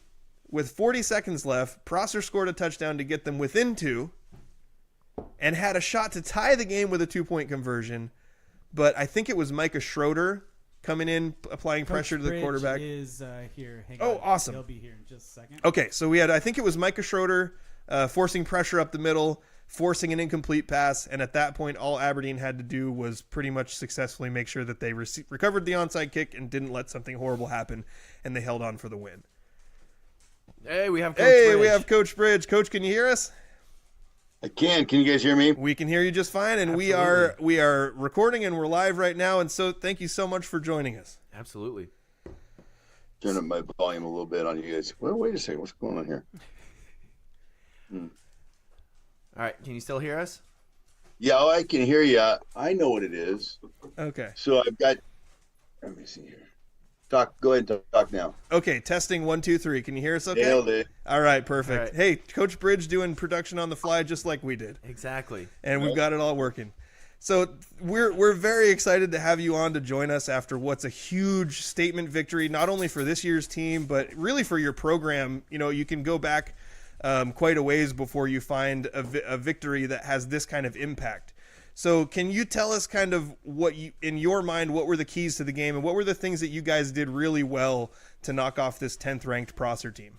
with 40 seconds left, Prosser scored a touchdown to get them within 2 and had a shot to tie the game with a 2-point conversion. But I think it was Micah Schroeder coming in, applying pressure to the Bridge quarterback. Is here. Hang Oh, on. awesome. He'll be here in just a second. Okay, so we had, I think it was Micah Schroeder forcing pressure up the middle, forcing an incomplete pass, and at that point, all Aberdeen had to do was pretty much successfully make sure that they recovered the onside kick and didn't let something horrible happen, and they held on for the win. Hey, we have Coach Bridge. We have Coach Bridge. Coach, can you hear us? I can. Can you guys hear me? We can hear you just fine, and we are recording and we're live right now, and so thank you so much for joining us. Absolutely. Turn up my volume a little bit on you guys. Well, wait a second. What's going on here? All right. Can you still hear us? Yeah, I can hear you. I know what it is. Okay. So I've got. Let me see here. Talk. Go ahead and talk now. Okay, testing 1, 2, 3. Can you hear us okay? Nailed it. All right, perfect. All right. Hey, Coach Bridge doing production on the fly just like we did. Exactly. And we've got it all working. So we're very excited to have you on to join us after what's a huge statement victory, not only for this year's team, but really for your program. You know, you can go back quite a ways before you find a victory that has this kind of impact. So can you tell us kind of what you, in your mind, what were the keys to the game and what were the things that you guys did really well to knock off this 10th ranked Prosser team?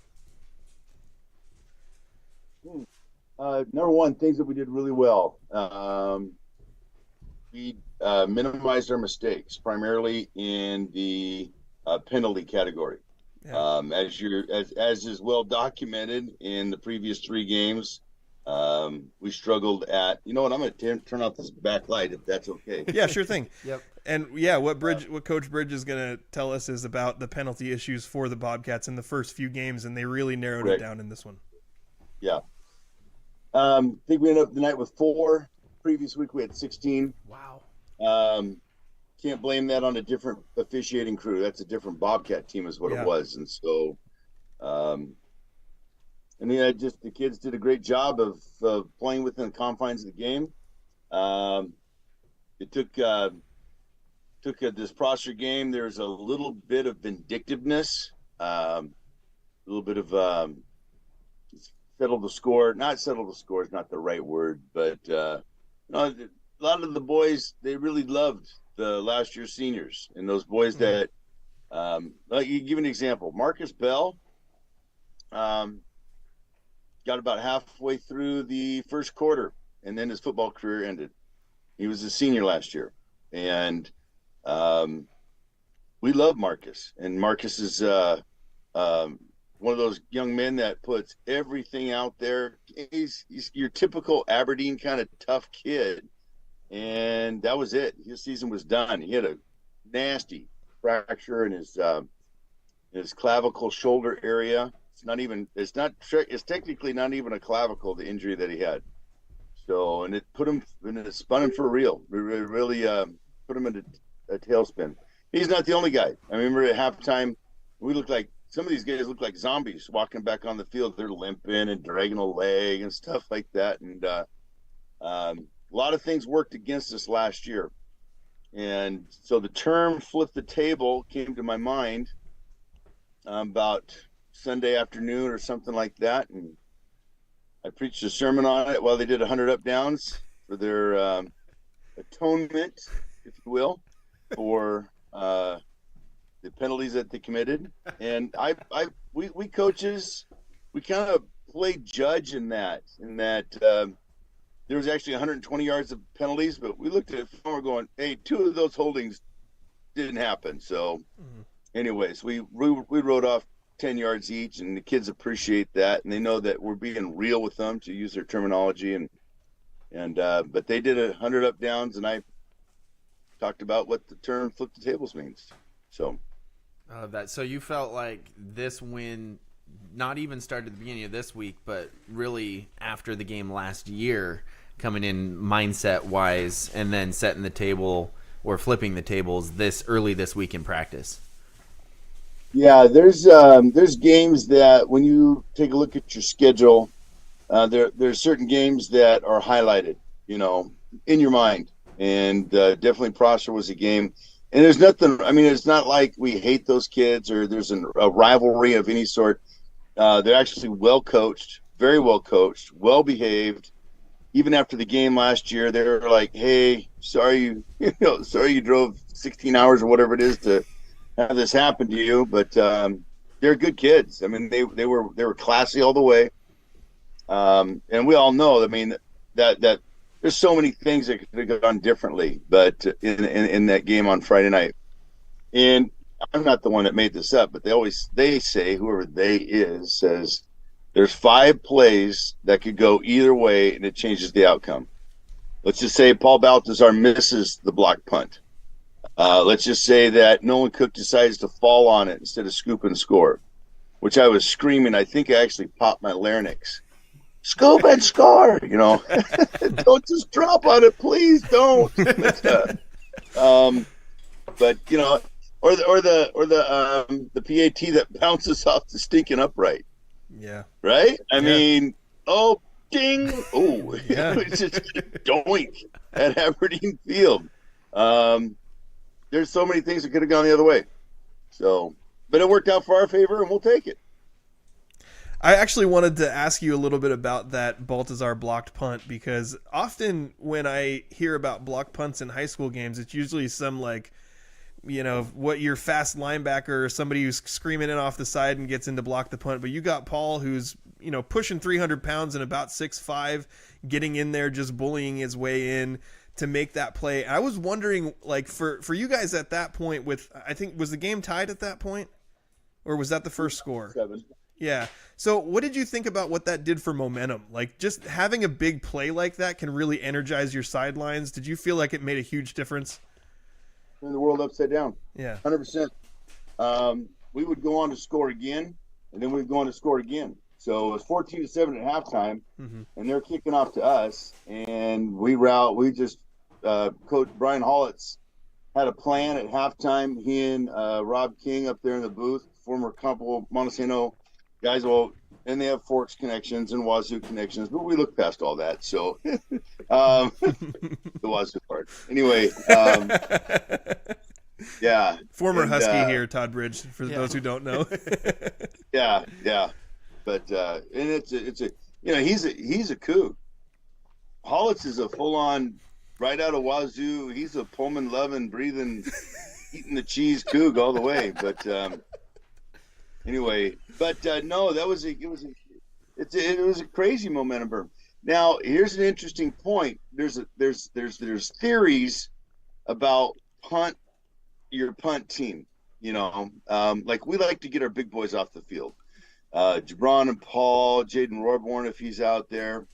Number one, things that we did really well. We minimized our mistakes, primarily in the penalty category. Yeah. As is well documented in the previous 3 games, we struggled at. You know what? I'm going to turn off this backlight if that's okay. Yeah, sure thing. Yep. And yeah, what Coach Bridge is going to tell us is about the penalty issues for the Bobcats in the first few games, and they really narrowed it down in this one. Yeah. I think we ended up the night with 4. Previous week we had 16. Wow. Can't blame that on a different officiating crew. That's a different Bobcat team is what it was. And so, the kids did a great job of playing within the confines of the game. It took this Prosser game. There's a little bit of vindictiveness, a little bit of settle the score. Not settle the score is not the right word, but a lot of the boys, they really loved the last year's seniors and those boys that, like you give an example, Marcus Bell, got about halfway through the first quarter and then his football career ended. He was a senior last year. And, we love Marcus, and Marcus is, one of those young men that puts everything out there. He's your typical Aberdeen kind of tough kid. And that was it. His season was done. He had a nasty fracture in his clavicle shoulder area. It's technically not even a clavicle, the injury that he had. So, and it spun him for real. It really put him into a tailspin. He's not the only guy. I remember at halftime, some of these guys look like zombies walking back on the field. They're limping and dragging a leg and stuff like that. And a lot of things worked against us last year. And so the term flip the table came to my mind about Sunday afternoon or something like that. And I preached a sermon on it while they did 100 up downs for their atonement, if you will, for the penalties that they committed. And we coaches, we kind of played judge in that there was actually 120 yards of penalties, but we looked at it and we're going, hey, 2 of those holdings didn't happen. So anyways, we wrote off 10 yards each, and the kids appreciate that, and they know that we're being real with them, to use their terminology. And but they did 100 up downs, and I talked about what the term flip the tables means. So So you felt like this win not even started at the beginning of this week, but really after the game last year, coming in mindset wise, and then setting the table or flipping the tables this week in practice. Yeah, there's games that when you take a look at your schedule, there's certain games that are highlighted, in your mind, and definitely Prosser was a game. And there's nothing. I mean, it's not like we hate those kids or there's a rivalry of any sort. They're actually well coached, very well coached, well behaved. Even after the game last year, they were like, "Hey, sorry you drove 16 hours or whatever it is to have this happen to you." But they're good kids. I mean, they were classy all the way. And we all know. I mean, that there's so many things that could have gone differently, but in that game on Friday night, and I'm not the one that made this up, but they say, whoever they is says, there's 5 plays that could go either way and it changes the outcome. Let's just say Paul Baltazar misses the block punt. Let's just say that Nolan Cook decides to fall on it instead of scoop and score, which I was screaming. I think I actually popped my larynx. Scoop and score, Don't just drop on it, please don't. But the PAT that bounces off the stinking upright. Yeah. Right? I Yeah. mean, oh, ding. Oh, Yeah. it's just doink at Aberdeen Field. There's so many things that could have gone the other way. So, but it worked out for our favor, and we'll take it. I actually wanted to ask you a little bit about that Baltazar blocked punt, because often when I hear about blocked punts in high school games, it's usually some like, you know, what your fast linebacker or somebody who's screaming in off the side and gets in to block the punt. But you got Paul, who's, you know, pushing 300 pounds and about 6'5", getting in there, just bullying his way in to make that play. I was wondering, like, for you guys at that point, with, I think, was the game tied at that point, or was that the first score? 7. Yeah. So what did you think about what that did for momentum? Like, just having a big play like that can really energize your sidelines. Did you feel like it made a huge difference? Turn the world upside down. Yeah. 100%. We would go on to score again, and then we'd go on to score again. So it was 14-7 at halftime, and they're kicking off to us, and Coach Brian Hollitz had a plan at halftime. He and Rob King up there in the booth, former couple Montesano guys, and they have Forks connections and Wazoo connections, but we look past all that. So the Wazoo part. Anyway, yeah. Former Husky here, Todd Bridge, for those who don't know. Yeah. But and it's a you know, he's a Coug. Hollitz is a full on right out of Wazoo. He's a Pullman loving, breathing, eating the cheese Coug all the way. But anyway, no, it was a crazy momentum burn. Now here's an interesting point. There's theories about your punt team. You know, like we like to get our big boys off the field. Jabron and Paul, Jaden Royborn, if he's out there,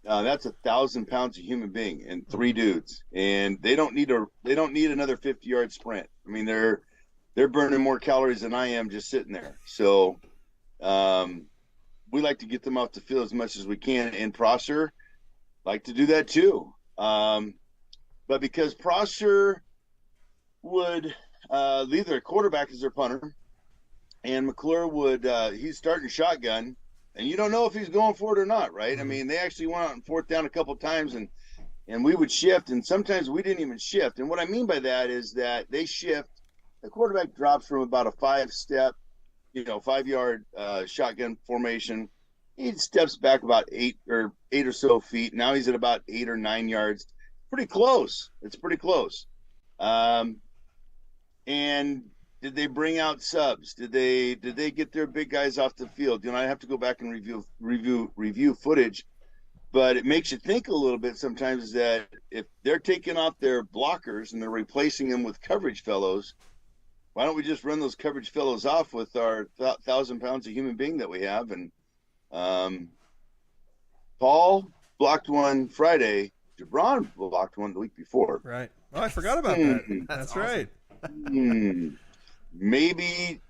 that's 1,000 pounds of human being and 3 dudes, and they don't need another 50-yard sprint. I mean, they're burning more calories than I am just sitting there. So we like to get them off the field as much as we can, and Prosser like to do that too. But because Prosser would leave their quarterback as their punter, and McClure would he's starting shotgun, and you don't know if he's going for it or not, right? I mean, they actually went out on 4th down a couple times, and we would shift, and sometimes we didn't even shift. And what I mean by that is that they shift. The quarterback drops from about a 5-step, 5-yard shotgun formation. He steps back about 8 or so feet. Now he's at about 8 or 9 yards. Pretty close. It's pretty close. And did they bring out subs? Did they get their big guys off the field? I have to go back and review footage, but it makes you think a little bit sometimes that if they're taking off their blockers and they're replacing them with coverage fellows, why don't we just run those coverage fellows off with our 1,000 pounds of human being that we have? And Paul blocked one Friday. Jabron blocked one the week before. Right. Oh, I forgot about that. That's awesome. Right. Maybe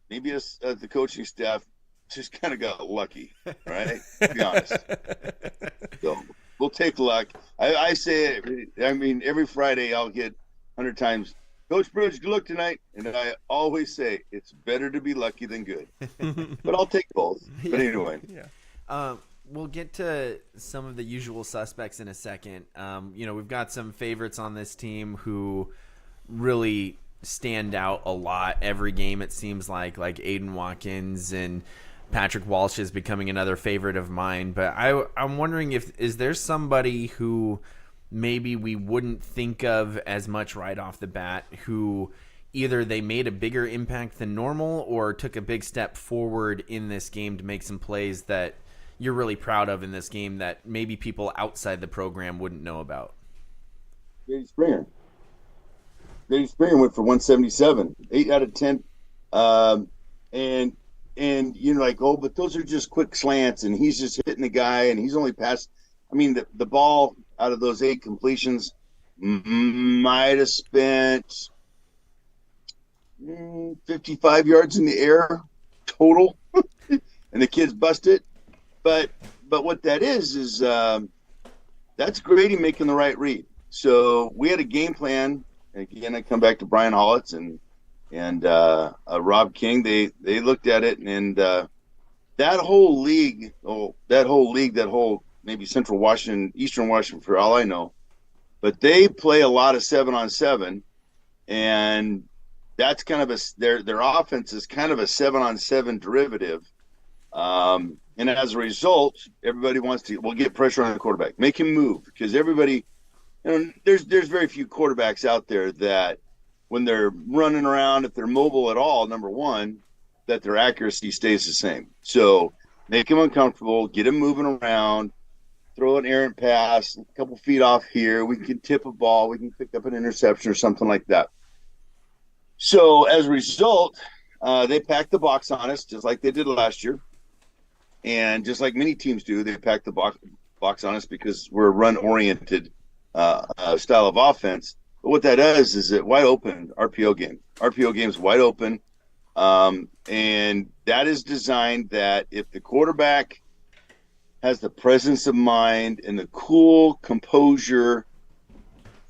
the coaching staff just kind of got lucky, right? To be honest. So we'll take luck. I say it. I mean, every Friday I'll get 100 times, Coach Bridge, good luck tonight. And I always say it's better to be lucky than good. But I'll take both. But anyway. Yeah. We'll get to some of the usual suspects in a second. We've got some favorites on this team who really stand out a lot every game, it seems like Aiden Watkins, and Patrick Walsh is becoming another favorite of mine. But I'm wondering is there somebody who maybe we wouldn't think of as much right off the bat, who either they made a bigger impact than normal or took a big step forward in this game to make some plays that you're really proud of in this game that maybe people outside the program wouldn't know about? Grady Springer went for 177, 8 out of 10. And you're like, oh, but those are just quick slants, and he's just hitting the guy, and he's only passed. I mean, the ball out of those 8 completions might have spent 55 yards in the air total, and the kids busted. But what that is that's Grady making the right read. So we had a game plan again, I come back to Brian Hollitz and Rob King. They looked at it, and that whole league, maybe Central Washington, Eastern Washington, for all I know, but they play a lot of 7-on-7, and that's kind of their offense is kind of a 7-on-7 derivative. And as a result, everybody wants to get pressure on the quarterback, make him move, because everybody, there's very few quarterbacks out there that when they're running around, if they're mobile at all, number one, that their accuracy stays the same. So make him uncomfortable, get him moving around, throw an errant pass, a couple feet off here. We can tip a ball. We can pick up an interception or something like that. So as a result, they packed the box on us just like they did last year. And just like many teams do, they pack the box on us because we're a run-oriented style of offense. But what that does is it wide open RPO game. RPO game's wide open, and that is designed that if the quarterback has the presence of mind and the cool composure,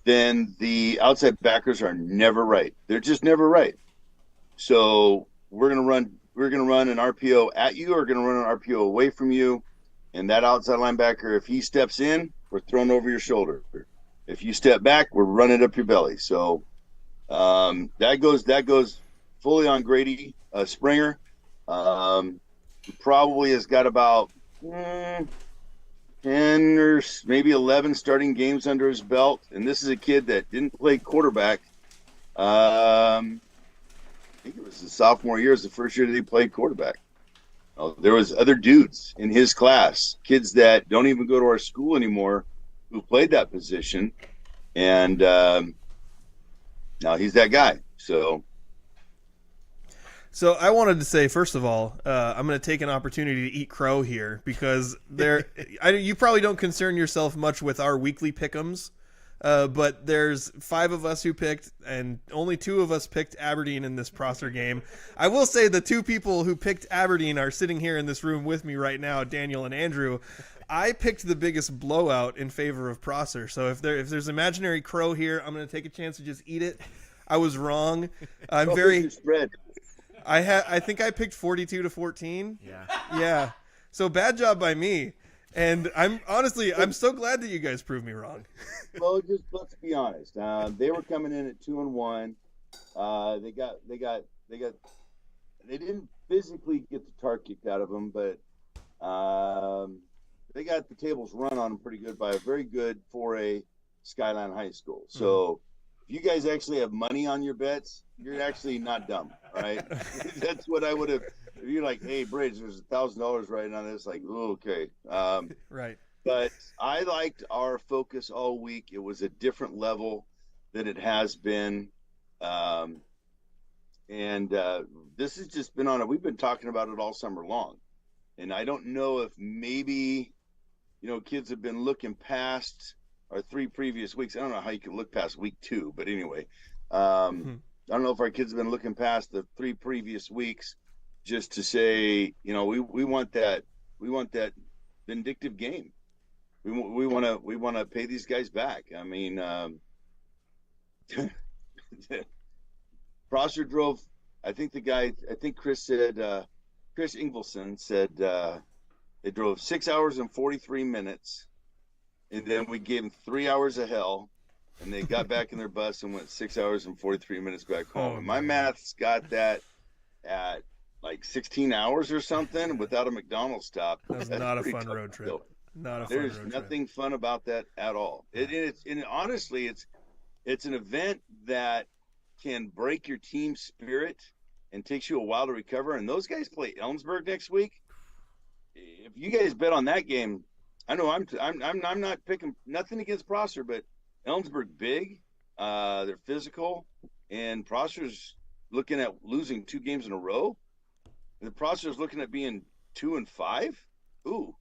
then the outside backers are never right. They're just never right. So we're gonna run an RPO at you, or we're going to run an RPO away from you. And that outside linebacker, if he steps in, we're thrown over your shoulder. If you step back, we're running up your belly. So that goes fully on Grady Springer. He probably has got about 10 or maybe 11 starting games under his belt. And this is a kid that didn't play quarterback. I think it was his sophomore year, is the first year that he played quarterback. There was other dudes in his class, kids that don't even go to our school anymore, who played that position, and now he's that guy. So I wanted to say, first of all, I'm going to take an opportunity to eat crow here, because you probably don't concern yourself much with our weekly pick'ems. But there's 5 of us who picked, and only 2 of us picked Aberdeen in this Prosser game. I will say the 2 people who picked Aberdeen are sitting here in this room with me right now, Daniel and Andrew. I picked the biggest blowout in favor of Prosser. So if there's imaginary crow here, I'm going to take a chance to just eat it. I was wrong. I'm very. I think I picked 42-14. Yeah. So bad job by me. And I'm so glad that you guys proved me wrong. Well, just let's be honest. They were coming in at 2-1. They didn't physically get the tar kicked out of them, but they got the tables run on them pretty good by a very good 4A Skyline High School. So if you guys actually have money on your bets, you're actually not dumb, right? That's what I would have. If you're like, hey, Bridge, there's $1,000 right on this, like, oh, okay. Right. But I liked our focus all week. It was a different level than it has been. This has just been on it. We've been talking about it all summer long. And I don't know if maybe, kids have been looking past our 3 previous weeks. I don't know how you can look past week 2, but anyway. I don't know if our kids have been looking past the 3 previous weeks just to say, we want that vindictive game. We want to pay these guys back. I mean, Prosser drove. I think Chris Ingvelson said they drove 6 hours and 43 minutes, and then we gave them 3 hours of hell, and they got back in their bus and went 6 hours and 43 minutes back home. And my math's got that at like 16 hours or something without a McDonald's stop. That's not a fun road trip. There's nothing fun about that at all. Honestly, it's an event that can break your team spirit and takes you a while to recover. And those guys play Ellensburg next week. If you guys bet on that game, I know I'm not picking nothing against Prosser, but Ellensburg big, they're physical, and Prosser's looking at losing 2 games in a row. And the Prosser's looking at being 2-5. Ooh.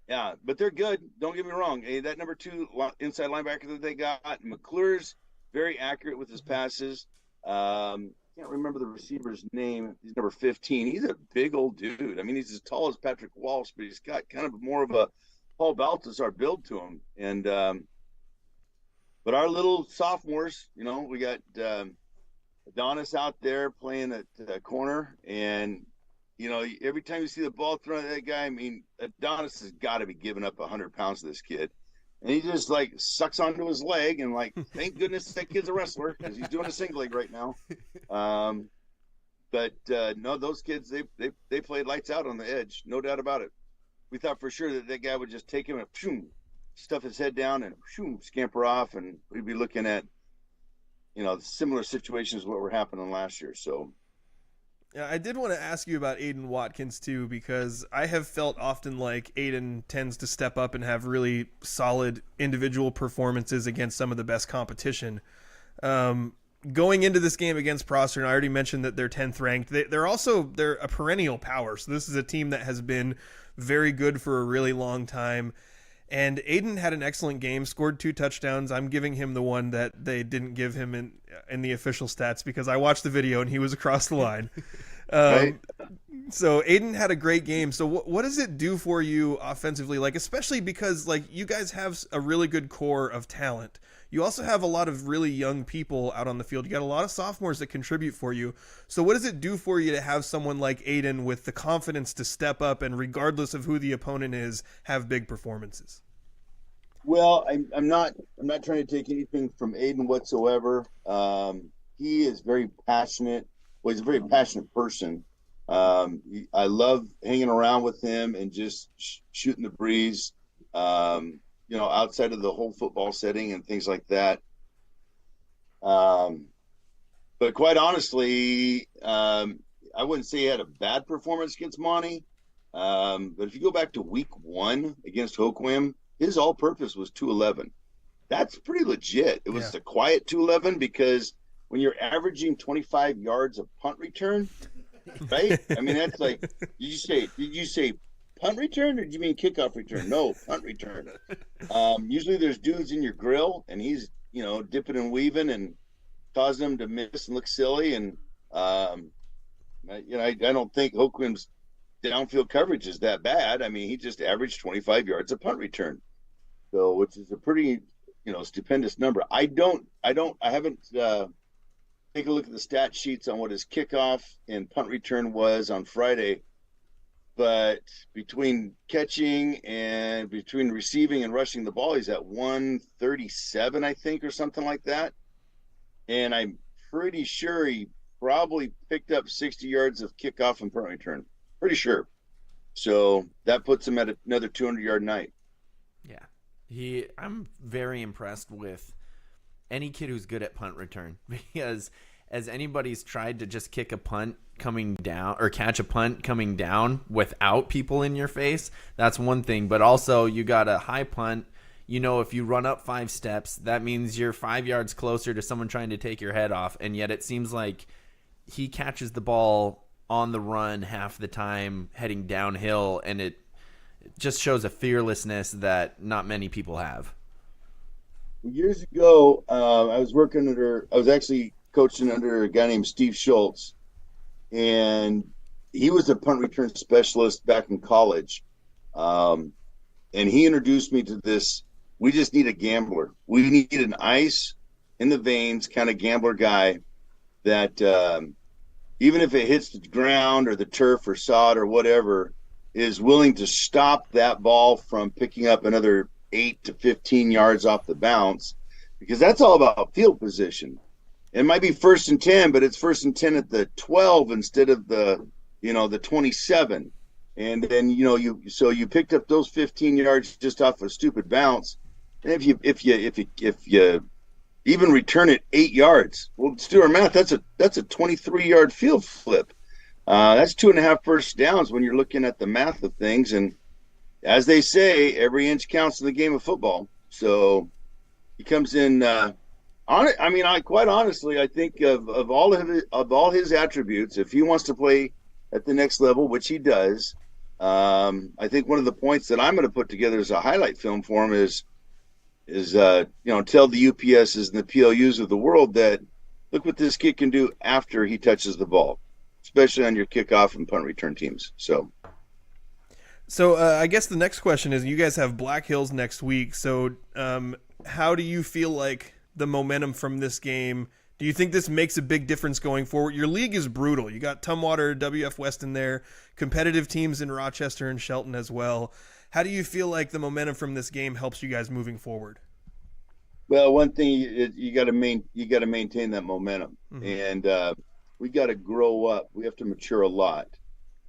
Yeah, but they're good. Don't get me wrong. Hey, that number 2 inside linebacker that they got, McClure's very accurate with his passes. Can't remember the receiver's name. He's number 15. He's a big old dude. I mean, he's as tall as Patrick Walsh, but he's got kind of more of a Paul Balthazar build to him. And but our little sophomores, we got Adonis out there playing at the corner, and every time you see the ball thrown at that guy, I mean, Adonis has got to be giving up 100 pounds to this kid. And he just like sucks onto his leg and like, thank goodness that kid's a wrestler because he's doing a single leg right now. But no, those kids, they played lights out on the edge. No doubt about it. We thought for sure that guy would just take him and phoom, stuff his head down and phoom, scamper off. And we'd be looking at, similar situations what were happening last year. So. Yeah, I did want to ask you about Aiden Watkins too, because I have felt often like Aiden tends to step up and have really solid individual performances against some of the best competition. Going into this game against Prosser, and I already mentioned that they're 10th ranked. They're a perennial power. So this is a team that has been very good for a really long time. And Aiden had an excellent game, scored 2 touchdowns. I'm giving him the one that they didn't give him in the official stats because I watched the video and he was across the line. Right. So Aiden had a great game. So what does it do for you offensively? Like, especially because like you guys have a really good core of talent. You also have a lot of really young people out on the field. You got a lot of sophomores that contribute for you. So what does it do for you to have someone like Aiden with the confidence to step up and regardless of who the opponent is, have big performances? Well, I'm not trying to take anything from Aiden whatsoever. He is very passionate. Well, he's a very passionate person. I love hanging around with him and just shooting the breeze. Outside of the whole football setting and things like that. But quite honestly, I wouldn't say he had a bad performance against Monte. But if you go back to week 1 against Hoquiam, his all-purpose was 211. That's pretty legit. It was a quiet 211 because when you're averaging 25 yards of punt return, right? I mean, that's like, did you say punt return, or did you mean kickoff return? No, punt return. Usually there's dudes in your grill, and he's, dipping and weaving and causing them to miss and look silly. And, I don't think Hoquiam's downfield coverage is that bad. I mean, he just averaged 25 yards of punt return. So, which is a pretty, stupendous number. I haven't take a look at the stat sheets on what his kickoff and punt return was on Friday. But between catching and between receiving and rushing the ball, he's at 137, I think, or something like that. And I'm pretty sure he probably picked up 60 yards of kickoff and punt return. Pretty sure. So that puts him at another 200-yard night. Yeah. I'm very impressed with any kid who's good at punt return because as anybody's tried to just kick a punt coming down or catch a punt coming down without people in your face, that's one thing. But also you got a high punt. If you run up 5 steps, that means you're 5 yards closer to someone trying to take your head off. And yet it seems like he catches the ball on the run half the time heading downhill. And it just shows a fearlessness that not many people have. Years ago, I was actually coaching under a guy named Steve Schultz, and he was a punt return specialist back in college. And he introduced me to this. We just need a gambler. We need an ice in the veins kind of gambler guy that even if it hits the ground or the turf or sod or whatever, is willing to stop that ball from picking up another 8 to 15 yards off the bounce, because that's all about field position. It might be 1st and 10, but it's 1st and 10 at the 12 instead of the 27. And then, you picked up those 15 yards just off a stupid bounce. And if you even return it 8 yards, well, let's do our math. That's a 23-yard field flip. That's 2.5 first downs when you're looking at the math of things. And as they say, every inch counts in the game of football. So he comes in. Quite honestly, I think of all his attributes, if he wants to play at the next level, which he does, I think one of the points that I'm going to put together as a highlight film for him is tell the UPSs and the PLUs of the world that look what this kid can do after he touches the ball, especially on your kickoff and punt return teams. So I guess the next question is, you guys have Black Hills next week. So how do you feel like the momentum from this game? Do you think this makes a big difference going forward? Your league is brutal. You got Tumwater, WF West in there, competitive teams in Rochester and Shelton as well. How do you feel like the momentum from this game helps you guys moving forward? Well, one thing you got to maintain that momentum, and we got to grow up. We have to mature a lot,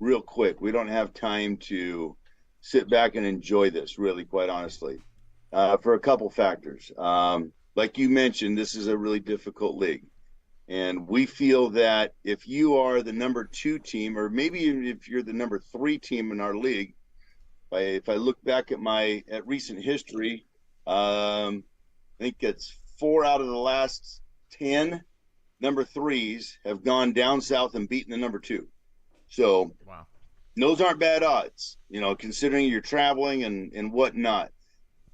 real quick. We don't have time to sit back and enjoy this, really, quite honestly, for a couple factors. Like you mentioned, this is a really difficult league, and we feel that if you are the number 2 team, or maybe even if you're the number 3 team in our league, if I look back at recent history. I think it's 4 out of the last 10 number 3s have gone down south and beaten the number 2. So wow, those aren't bad odds, considering you're traveling and whatnot.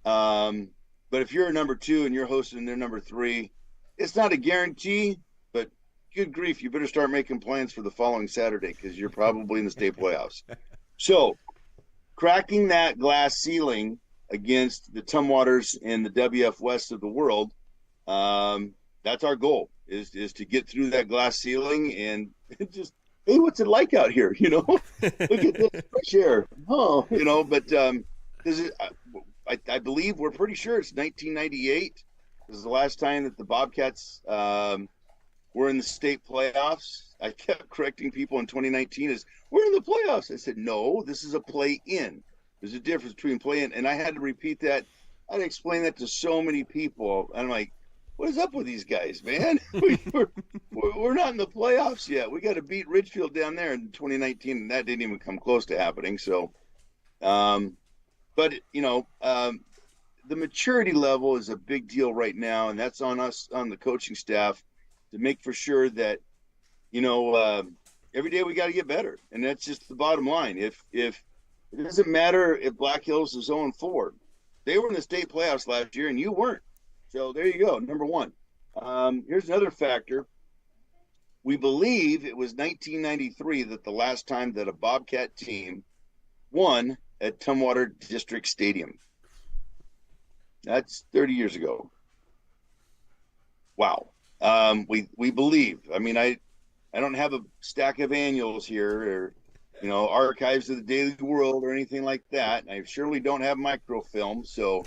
But if you're a number 2 and you're hosting their number 3, it's not a guarantee, but good grief, you better start making plans for the following Saturday because you're probably in the state playoffs. So cracking that glass ceiling against the Tumwaters and the WF West of the world, that's our goal, is to get through that glass ceiling and just, hey, what's it like out here? Look at this fresh air. Oh, but I believe we're pretty sure it's 1998. This is the last time that the Bobcats were in the state playoffs. I kept correcting people in 2019 as, we're in the playoffs. I said, no, this is a play-in. There's a difference between play-in, and I had to repeat that. I'd explain that to so many people. And I'm like, what is up with these guys, man? We're not in the playoffs yet. We got to beat Ridgefield down there in 2019, and that didn't even come close to happening. So, but, the maturity level is a big deal right now, and that's on us, on the coaching staff, to make for sure that, every day we got to get better. And that's just the bottom line. If it doesn't matter if Black Hills is 0-4. They were in the state playoffs last year, and you weren't. So there you go, number 1. Here's another factor. We believe it was 1993 that the last time that a Bobcat team won at Tumwater District Stadium. That's 30 years ago. Wow. We believe. I mean, I don't have a stack of annuals here or archives of the Daily World or anything like that. I surely don't have microfilm, or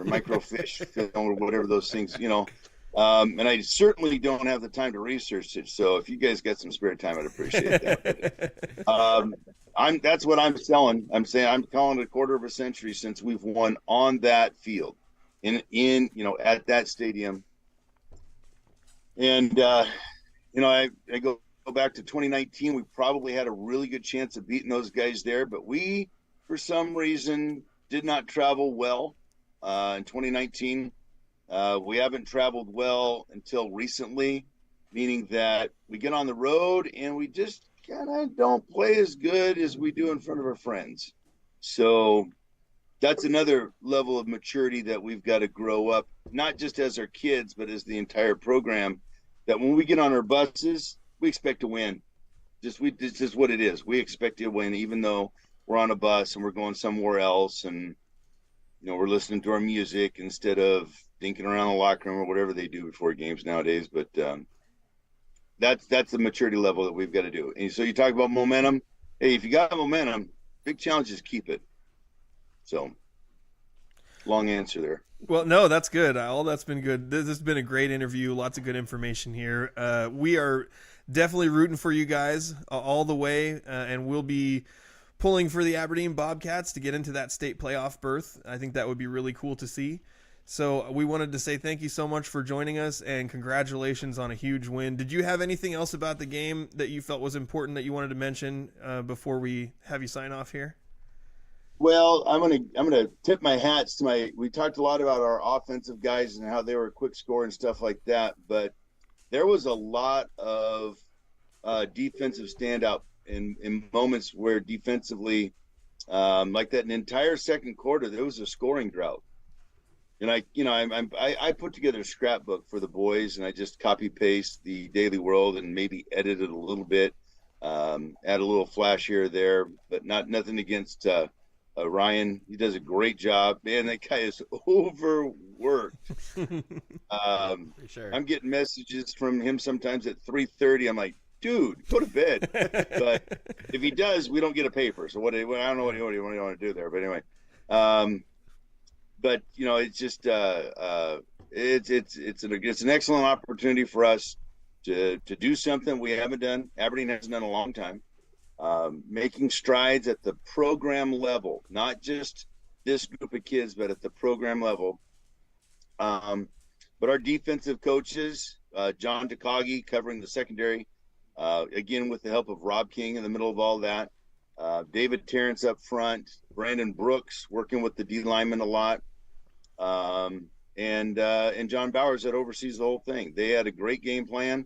microfiche film or whatever those things, and I certainly don't have the time to research it. So if you guys got some spare time, I'd appreciate that. That's what I'm selling. I'm saying I'm calling it a quarter of a century since we've won on that field, at that stadium. And I go back to 2019, we probably had a really good chance of beating those guys there, but we, for some reason, did not travel well in 2019. We haven't traveled well until recently, meaning that we get on the road and we just kind of don't play as good as we do in front of our friends. So that's another level of maturity that we've got to grow up, not just as our kids, but as the entire program, that when we get on our buses, we expect to win. This is what it is. We expect to win, even though we're on a bus and we're going somewhere else, and we're listening to our music instead of dinking around the locker room or whatever they do before games nowadays. But that's the maturity level that we've got to do. And so you talk about momentum. Hey, if you got momentum, big challenge is keep it. So, long answer there. Well, no, that's good. All that's been good. This has been a great interview. Lots of good information here. We are definitely rooting for you guys all the way, and we'll be pulling for the Aberdeen Bobcats to get into that state playoff berth. I think that would be really cool to see. So we wanted to say thank you so much for joining us, and congratulations on a huge win. Did you have anything else about the game that you felt was important that you wanted to mention before we have you sign off here? Well, I'm gonna tip my hats to we talked a lot about our offensive guys and how they were a quick score and stuff like that, but there was a lot of defensive standout in moments where defensively, like that, an entire second quarter, there was a scoring drought. And I put together a scrapbook for the boys, and I just copy paste the Daily World and maybe edit it a little bit, add a little flash here or there, but nothing against Ryan. He does a great job. Man, that guy is worked. Sure. I'm getting messages from him sometimes at 3:30. I'm like, dude, go to bed. But if he does, we don't get a paper. So I don't know what you want to do there. But anyway, but it's just it's an excellent opportunity for us to do something we haven't done. Aberdeen hasn't done in a long time. Making strides at the program level, not just this group of kids, but at the program level. But our defensive coaches, John Takagi covering the secondary, again with the help of Rob King in the middle of all that, David Terrence up front, Brandon Brooks working with the D linemen a lot, and John Bowers that oversees the whole thing. They had a great game plan.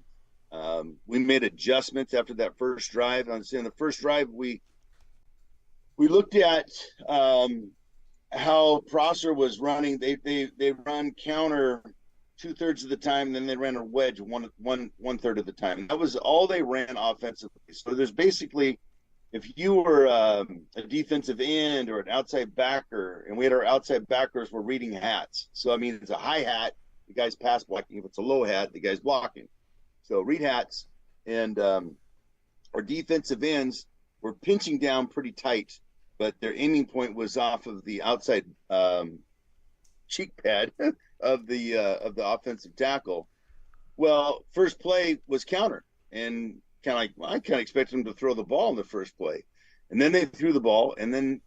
We made adjustments after that first drive. I'm saying the first drive we looked at how Prosser was running. They run counter 2/3 of the time, and then they ran a wedge one third of the time. And that was all they ran offensively. So there's basically, if you were a defensive end or an outside backer, and we had our outside backers were reading hats. So I mean, it's a high hat, the guy's pass blocking. If it's a low hat, the guy's blocking. So read hats, and our defensive ends were pinching down pretty tight, but their aiming point was off of the outside cheek pad of the offensive tackle. Well, first play was counter, and I kind of expected them to throw the ball in the first play, and then they threw the ball, and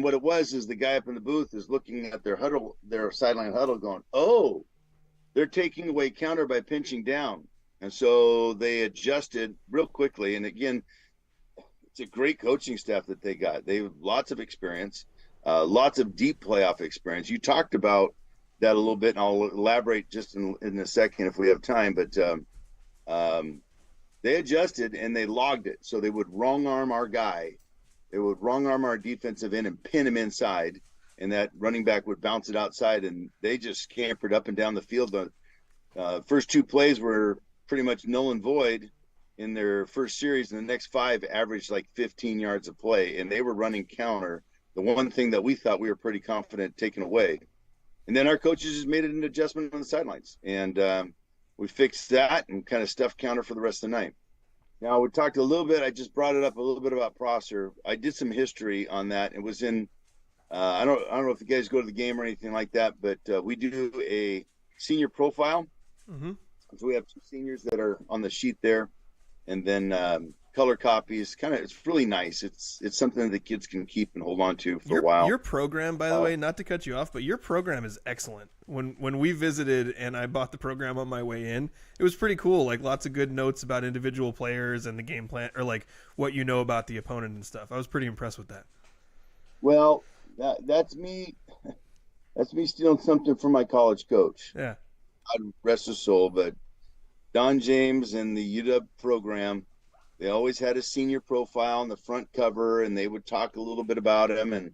what it was is the guy up in the booth is looking at their sideline huddle, going, "Oh, they're taking away counter by pinching down," and so they adjusted real quickly. And again, it's a great coaching staff that they got. They have lots of experience, lots of deep playoff experience. You talked about that a little bit, and I'll elaborate just in a second if we have time. But they adjusted and they logged it. So they would wrong arm our guy. They would wrong arm our defensive end and pin him inside, and that running back would bounce it outside, and they just scampered up and down the field. The first two plays were pretty much null and void in their first series, and the next five averaged like 15 yards of play, and they were running counter, the one thing that we thought we were pretty confident taking away. And then our coaches just made an adjustment on the sidelines, and we fixed that and kind of stuffed counter for the rest of the night. Now, we talked a little bit, I just brought it up a little bit about Prosser. I did some history on that. It was in I don't know if you guys go to the game or anything like that, but we do a senior profile. Mm-hmm. So we have two seniors that are on the sheet there, and then color copies. It's really nice. It's something that the kids can keep and hold on to for a while. Your program, by the way, not to cut you off, but your program is excellent. When we visited and I bought the program on my way in, it was pretty cool. Like lots of good notes about individual players and the game plan, or like what you know about the opponent and stuff. I was pretty impressed with that. Well, that's me. That's me stealing something from my college coach. Yeah. God rest his soul, but Don James and the UW program, they always had a senior profile on the front cover, and they would talk a little bit about him and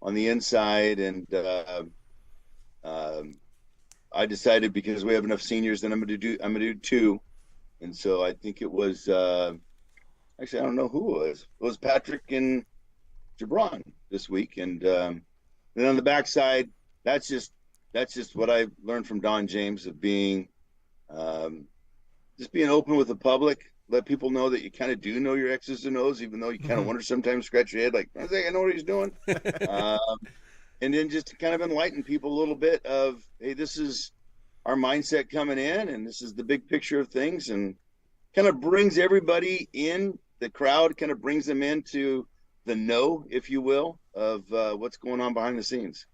on the inside. And I decided, because we have enough seniors, that I'm going to do two. And so I think it was actually, I don't know who it was. It was Patrick and Jabron this week. And then on the backside, that's just what I learned from Don James of being just being open with the public. Let people know that you kind of do know your X's and O's, even though you kind of wonder sometimes, scratch your head, like, I think I know what he's doing. And then just to kind of enlighten people a little bit of, hey, this is our mindset coming in, and this is the big picture of things, and kind of brings everybody in. The crowd kind of brings them into the know, if you will, of what's going on behind the scenes.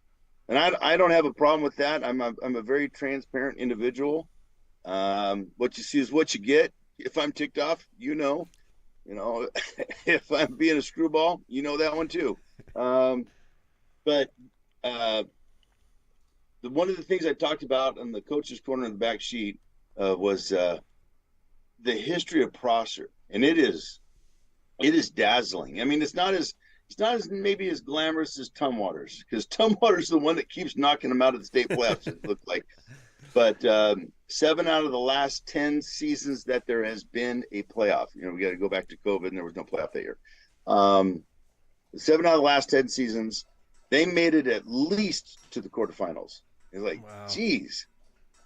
And I don't have a problem with that. I'm a very transparent individual. What you see is what you get. If I'm ticked off, if I'm being a screwball, that one too. But one of the things I talked about on the coach's corner in the back sheet was the history of Prosser, and it is dazzling. I mean, it's not as maybe as glamorous as Tumwater's, because Tumwater's is the one that keeps knocking them out of the state playoffs. It looked like, but 7 out of the last 10 seasons that there has been a playoff. We got to go back to COVID, and there was no playoff that year. 7 out of the last 10 seasons, they made it at least to the quarterfinals. It's like, Wow. geez.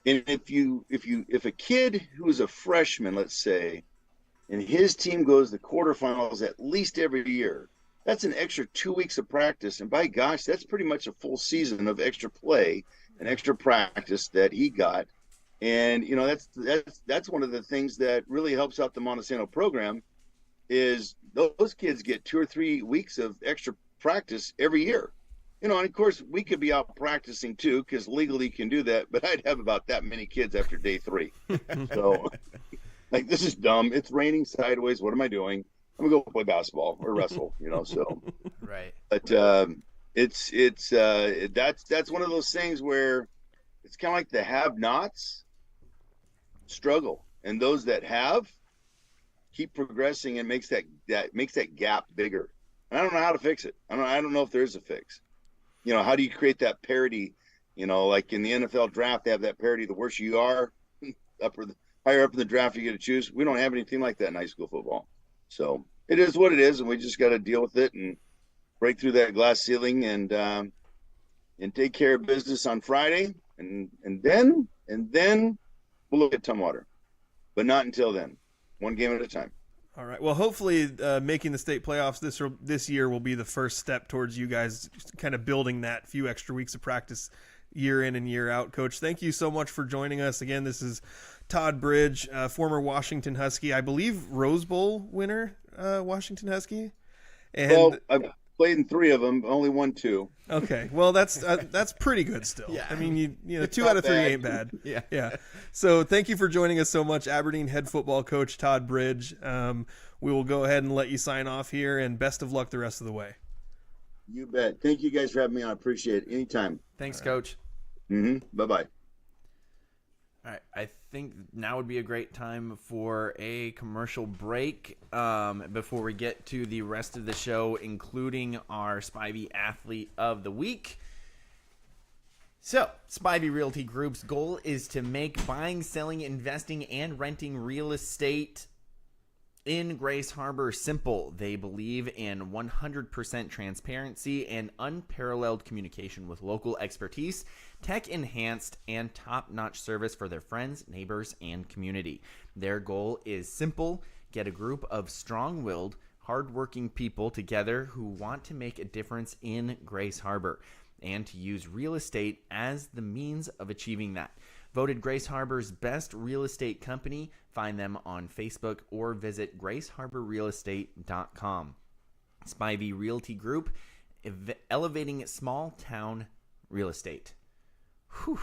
And if a kid who is a freshman, let's say, and his team goes to quarterfinals at least every year, that's an extra 2 weeks of practice. And by gosh, that's pretty much a full season of extra play and extra practice that he got. And, you know, that's one of the things that really helps out the Montesano program is those kids get 2 or 3 weeks of extra practice every year. You know, and of course, we could be out practicing too, because legally you can do that, but I'd have about that many kids after day 3. So, like, this is dumb. It's raining sideways. What am I doing? I'm gonna go play basketball or wrestle, you know. So, Right. but that's one of those things where it's kind of like the have-nots struggle, and those that have keep progressing and makes that gap bigger. And I don't know how to fix it. I don't know if there is a fix. You know, how do you create that parity? You know, like in the NFL draft, they have that parity. The worse you are, higher up in the draft, you get to choose. We don't have anything like that in high school football. So it is what it is, and we just got to deal with it and break through that glass ceiling and take care of business on Friday, and then we'll look at Tumwater, but not until then. One game at a time. All right. Well, hopefully making the state playoffs this year will be the first step towards you guys kind of building that few extra weeks of practice year in and year out. Coach, thank you so much for joining us. Again, this is Todd Bridge, former Washington Husky, I believe Rose Bowl winner, Washington Husky. And well, I've played in 3 of them, only won 2. Okay, well that's pretty good still. Yeah. I mean, you know, It's 2 not out of 3 bad. ain't bad. Yeah. So thank you for joining us so much, Aberdeen head football coach Todd Bridge. We will go ahead and let you sign off here, and best of luck the rest of the way. You bet. Thank you guys for having me on. I appreciate it. Anytime. Thanks, Coach. Bye-bye. All right, I think now would be a great time for a commercial break before we get to the rest of the show, including our Spivey Athlete of the Week. So, Spivey Realty Group's goal is to make buying, selling, investing, and renting real estate in Grace Harbor simple. They believe in 100% transparency and unparalleled communication with local expertise, tech-enhanced, and top-notch service for their friends, neighbors, and community. Their goal is simple: get a group of strong-willed, hardworking people together who want to make a difference in Grace Harbor, and to use real estate as the means of achieving that. Voted Grace Harbor's best real estate company. Find them on Facebook or visit graceharborrealestate.com. Spivey Realty Group, elevating small town real estate. Whew.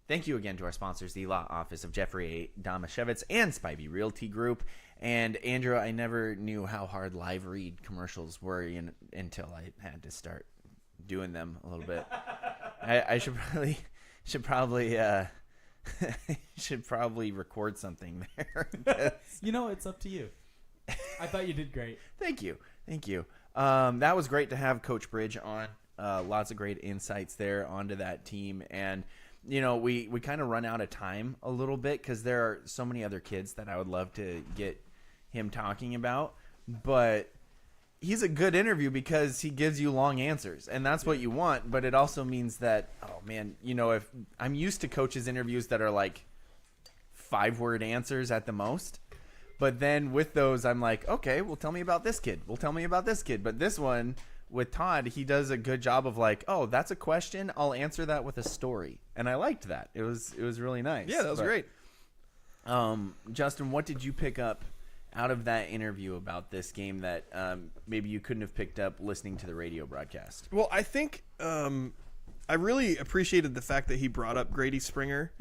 Thank you again to our sponsors, the Law Office of Jeffrey A. Domashevitz and Spivey Realty Group. And Andrew, I never knew how hard live read commercials were until I had to start doing them a little bit. I should probably record something there. You know, it's up to you. I thought you did great. Thank you. That was great to have Coach Bridge on. Lots of great insights there onto that team. And, you know, we kind of run out of time a little bit because there are so many other kids that I would love to get him talking about. But he's a good interview because he gives you long answers, and that's what you want. But it also means that, oh man, you know, if I'm used to coaches' interviews that are like 5-word answers at the most, but then with those, I'm like, okay, well, tell me about this kid. But this one with Todd, he does a good job of like, oh, that's a question. I'll answer that with a story, and I liked that. It was really nice. Yeah, that was great. Justin, what did you pick up out of that interview about this game that maybe you couldn't have picked up listening to the radio broadcast? Well, I think I really appreciated the fact that he brought up Grady Springer.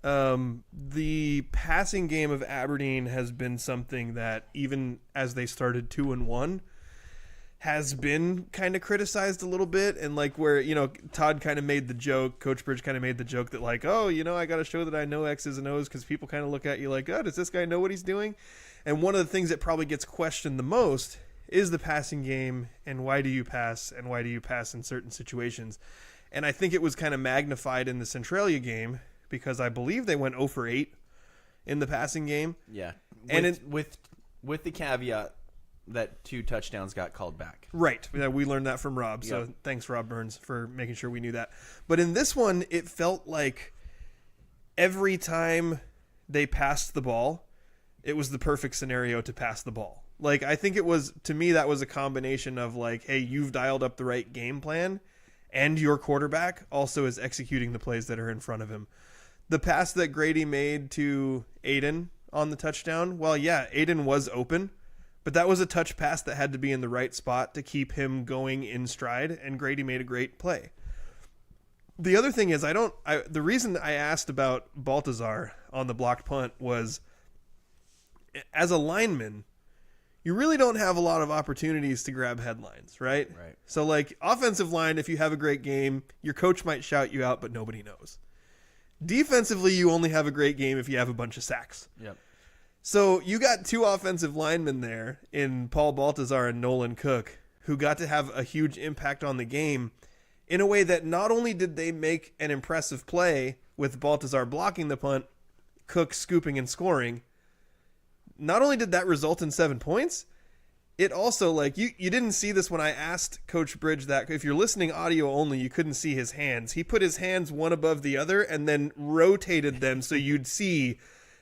The passing game of Aberdeen has been something that, even as they started 2-1, has been kind of criticized a little bit. And like where, you know, Todd kind of made the joke, Coach Bridge kind of made the joke that like, oh, you know, I got to show that I know X's and O's because people kind of look at you like, oh, does this guy know what he's doing? And one of the things that probably gets questioned the most is the passing game, and why do you pass, and why do you pass in certain situations. And I think it was kind of magnified in the Centralia game because I believe they went 0 for 8 in the passing game. Yeah. And with the caveat that 2 touchdowns got called back. Right. Yeah, we learned that from Rob. So thanks, Rob Burns, for making sure we knew that. But in this one, it felt like every time they passed the ball, it was the perfect scenario to pass the ball. Like, I think it was, to me, that was a combination of like, hey, you've dialed up the right game plan, and your quarterback also is executing the plays that are in front of him. The pass that Grady made to Aiden on the touchdown, well, yeah, Aiden was open, but that was a touch pass that had to be in the right spot to keep him going in stride, and Grady made a great play. The other thing is, the reason I asked about Baltazar on the blocked punt was, as a lineman, you really don't have a lot of opportunities to grab headlines, right? Right. So, like, offensive line, if you have a great game, your coach might shout you out, but nobody knows. Defensively, you only have a great game if you have a bunch of sacks. Yep. So you got 2 offensive linemen there in Paul Baltazar and Nolan Cook who got to have a huge impact on the game in a way that not only did they make an impressive play with Baltazar blocking the punt, Cook scooping and scoring, not only did that result in 7 points, it also, like, you didn't see this when I asked Coach Bridge that. If you're listening audio only, you couldn't see his hands. He put his hands one above the other and then rotated them so you'd see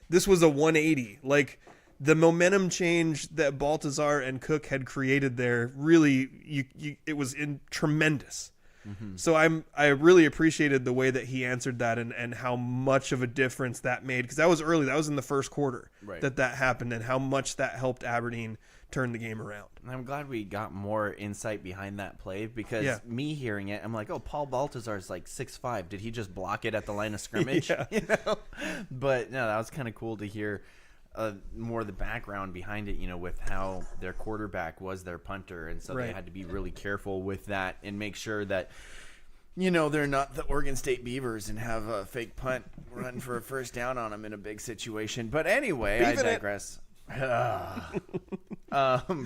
this was a 180. Like, the momentum change that Baltazar and Cook had created there, really, it was tremendous. Mm-hmm. So I really appreciated the way that he answered that and how much of a difference that made, because that was early. That was in the first quarter that happened, and how much that helped Aberdeen turn the game around. I'm glad we got more insight behind that play, because me hearing it, I'm like, oh, Paul Baltazar's like 6'5". Did he just block it at the line of scrimmage? You know? But no, that was kind of cool to hear more of the background behind it, you know, with how their quarterback was their punter, and so they had to be really careful with that and make sure that, you know, they're not the Oregon State Beavers and have a fake punt run for a first down on them in a big situation. But anyway, I digress.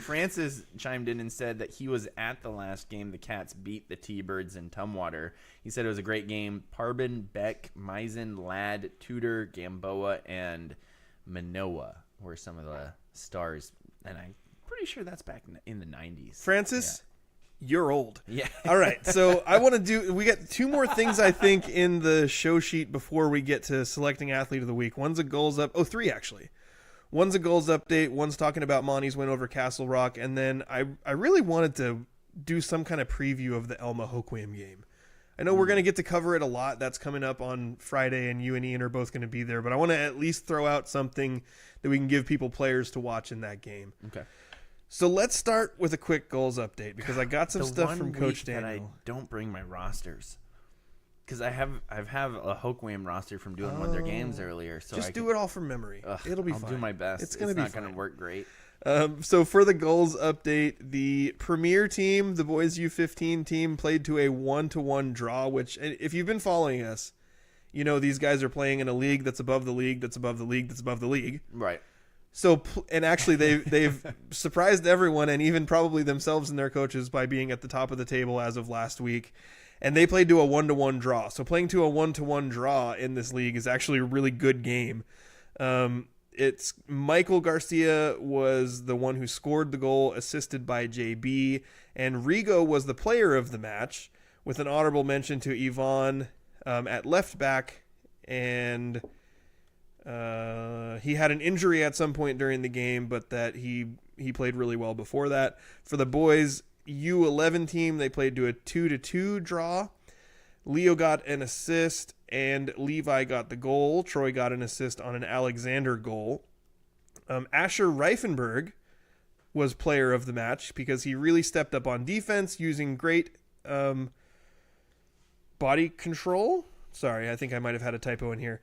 Francis chimed in and said that he was at the last game the Cats beat the T-Birds in Tumwater. He said it was a great game. Parbin, Beck, Meisen, Ladd, Tudor, Gamboa, and Manoa were some of the stars, and I'm pretty sure that's back in the 90s. Francis, you're old. Yeah. All right, so we got 2 more things, I think, in the show sheet before we get to selecting athlete of the week. One's a goals up. 3 actually. One's a goals update. One's talking about Monte's win over Castle Rock, and then I really wanted to do some kind of preview of the Elma Hoquiam game. I know we're going to get to cover it a lot. That's coming up on Friday, and you and Ian are both going to be there. But I want to at least throw out something that we can give people players to watch in that game. Okay. So let's start with a quick goals update, because I got some stuff from Coach Daniel. I don't bring my rosters, because I have a Hoquiam roster from doing one of their games earlier. So just do it all from memory. It'll be fine. I'll do my best. It's not going to work great. So for the goals update, the premier team, the boys U15 team, played to a 1-1 draw, which, if you've been following us, you know these guys are playing in a league that's above the league, that's above the league, that's above the league. Right. So, and actually they've surprised everyone, and even probably themselves and their coaches, by being at the top of the table as of last week. And they played to a 1-1 draw. So playing to a 1-1 draw in this league is actually a really good game. It's Michael Garcia was the one who scored the goal, assisted by JB, and Rigo was the player of the match, with an honorable mention to Yvonne at left back, and he had an injury at some point during the game, but that he played really well before that. For the boys U11 team, they played to a 2-2 draw. Leo got an assist, and Levi got the goal. Troy got an assist on an Alexander goal. Asher Reifenberg was player of the match, because he really stepped up on defense, using great body control. Sorry, I think I might have had a typo in here.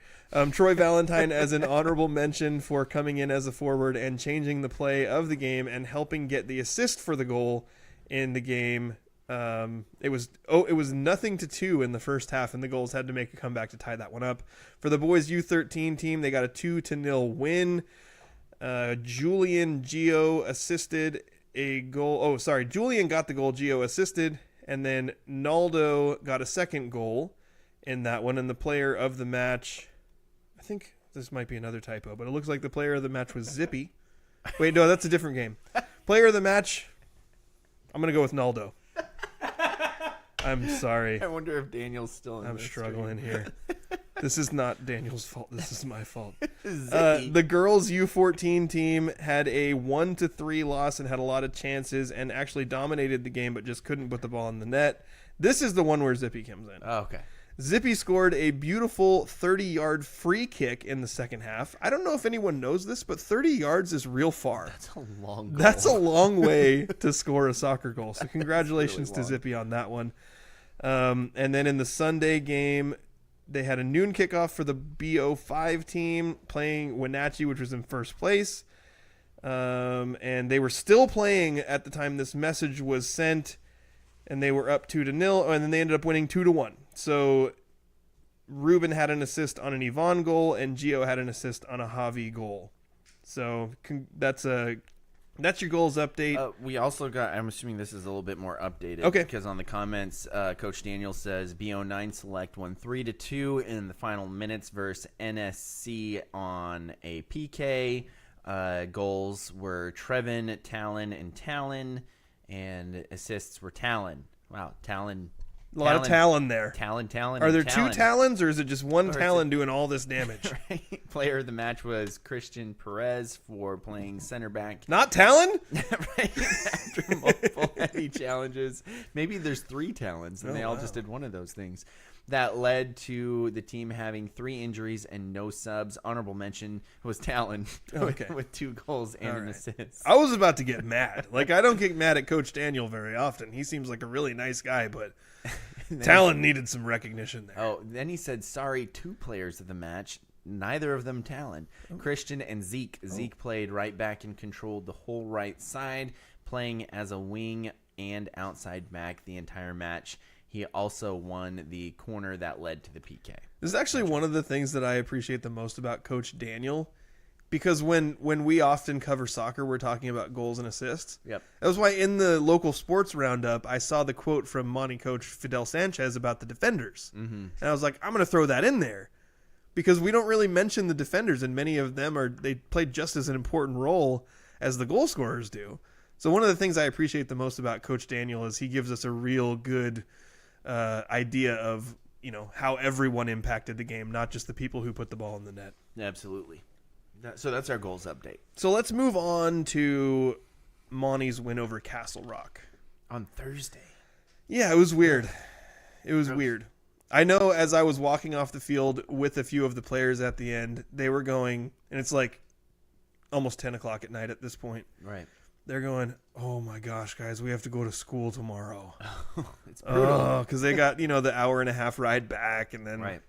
Troy Valentine as an honorable mention for coming in as a forward and changing the play of the game and helping get the assist for the goal in the game. It was 0-2 in the first half, and the Goals had to make a comeback to tie that one up. For the boys U13 team, they got a 2-0 win. Julian Gio assisted a goal. Julian got the goal. Gio assisted, and then Naldo got a second goal in that one. And the player of the match, I think this might be another typo, but it looks like the player of the match was Zippy. Wait, no, that's a different game. Player of the match, I'm going to go with Naldo. I'm sorry. I wonder if Daniel's still in I'm this struggling stream. here. This is not Daniel's fault. This is my fault. The girls U14 team had a 1-3 loss and had a lot of chances and actually dominated the game, but just couldn't put the ball in the net. This is the one where Zippy comes in. Oh, okay. Zippy scored a beautiful 30-yard free kick in the second half. I don't know if anyone knows this, but 30 yards is real far. That's a long goal. That's a long way to score a soccer goal. So congratulations to Zippy on that one. And then in the Sunday game, they had a noon kickoff for the BO5 team playing Wenatchee, which was in first place. And they were still playing at the time this message was sent, and they were up 2-0, and then they ended up winning 2-1. So Ruben had an assist on an Yvonne goal, and Gio had an assist on a Javi goal. So that's your goals update. We also got, I'm assuming this is a little bit more updated. Okay. Because on the comments, Coach Daniel says BO9 Select won 3-2 in the final minutes versus NSC on a PK. Goals were Trevin, Talon, and Talon. And assists were Talon. Wow, Talon. A lot of Talon there. Talon. Are there two Talons, or is it just one Talon doing all this damage? Right. Player of the match was Christian Perez for playing center back. Not Talon? Right. After multiple heavy challenges. Maybe there's 3 Talons, and they all just did one of those things. That led to the team having 3 injuries and no subs. Honorable mention was Talon with 2 goals and an assist. I was about to get mad. Like, I don't get mad at Coach Daniel very often. He seems like a really nice guy, but Talon needed some recognition there. Oh, then he said, sorry, 2 players of the match. Neither of them Talon. Christian and Zeke. Zeke played right back and controlled the whole right side, playing as a wing and outside back the entire match. He also won the corner that led to the PK. This is actually one of the things that I appreciate the most about Coach Daniel, because when we often cover soccer, we're talking about goals and assists. Yep. That was why in the local sports roundup, I saw the quote from Monte coach Fidel Sanchez about the defenders. Mm-hmm. And I was like, I'm going to throw that in there, because we don't really mention the defenders, and many of them they play just as an important role as the goal scorers do. So one of the things I appreciate the most about Coach Daniel is he gives us a real good idea of how everyone impacted the game, not just the people who put the ball in the net. Absolutely. So that's our goals update. So let's move on to Monte's win over Castle Rock on Thursday. Yeah, it was weird. It was weird. I know as I was walking off the field with a few of the players at the end, they were going, and it's like almost 10 o'clock at night at this point. Right. They're going, oh my gosh, guys, we have to go to school tomorrow. It's brutal. Because they got, the hour and a half ride back, and then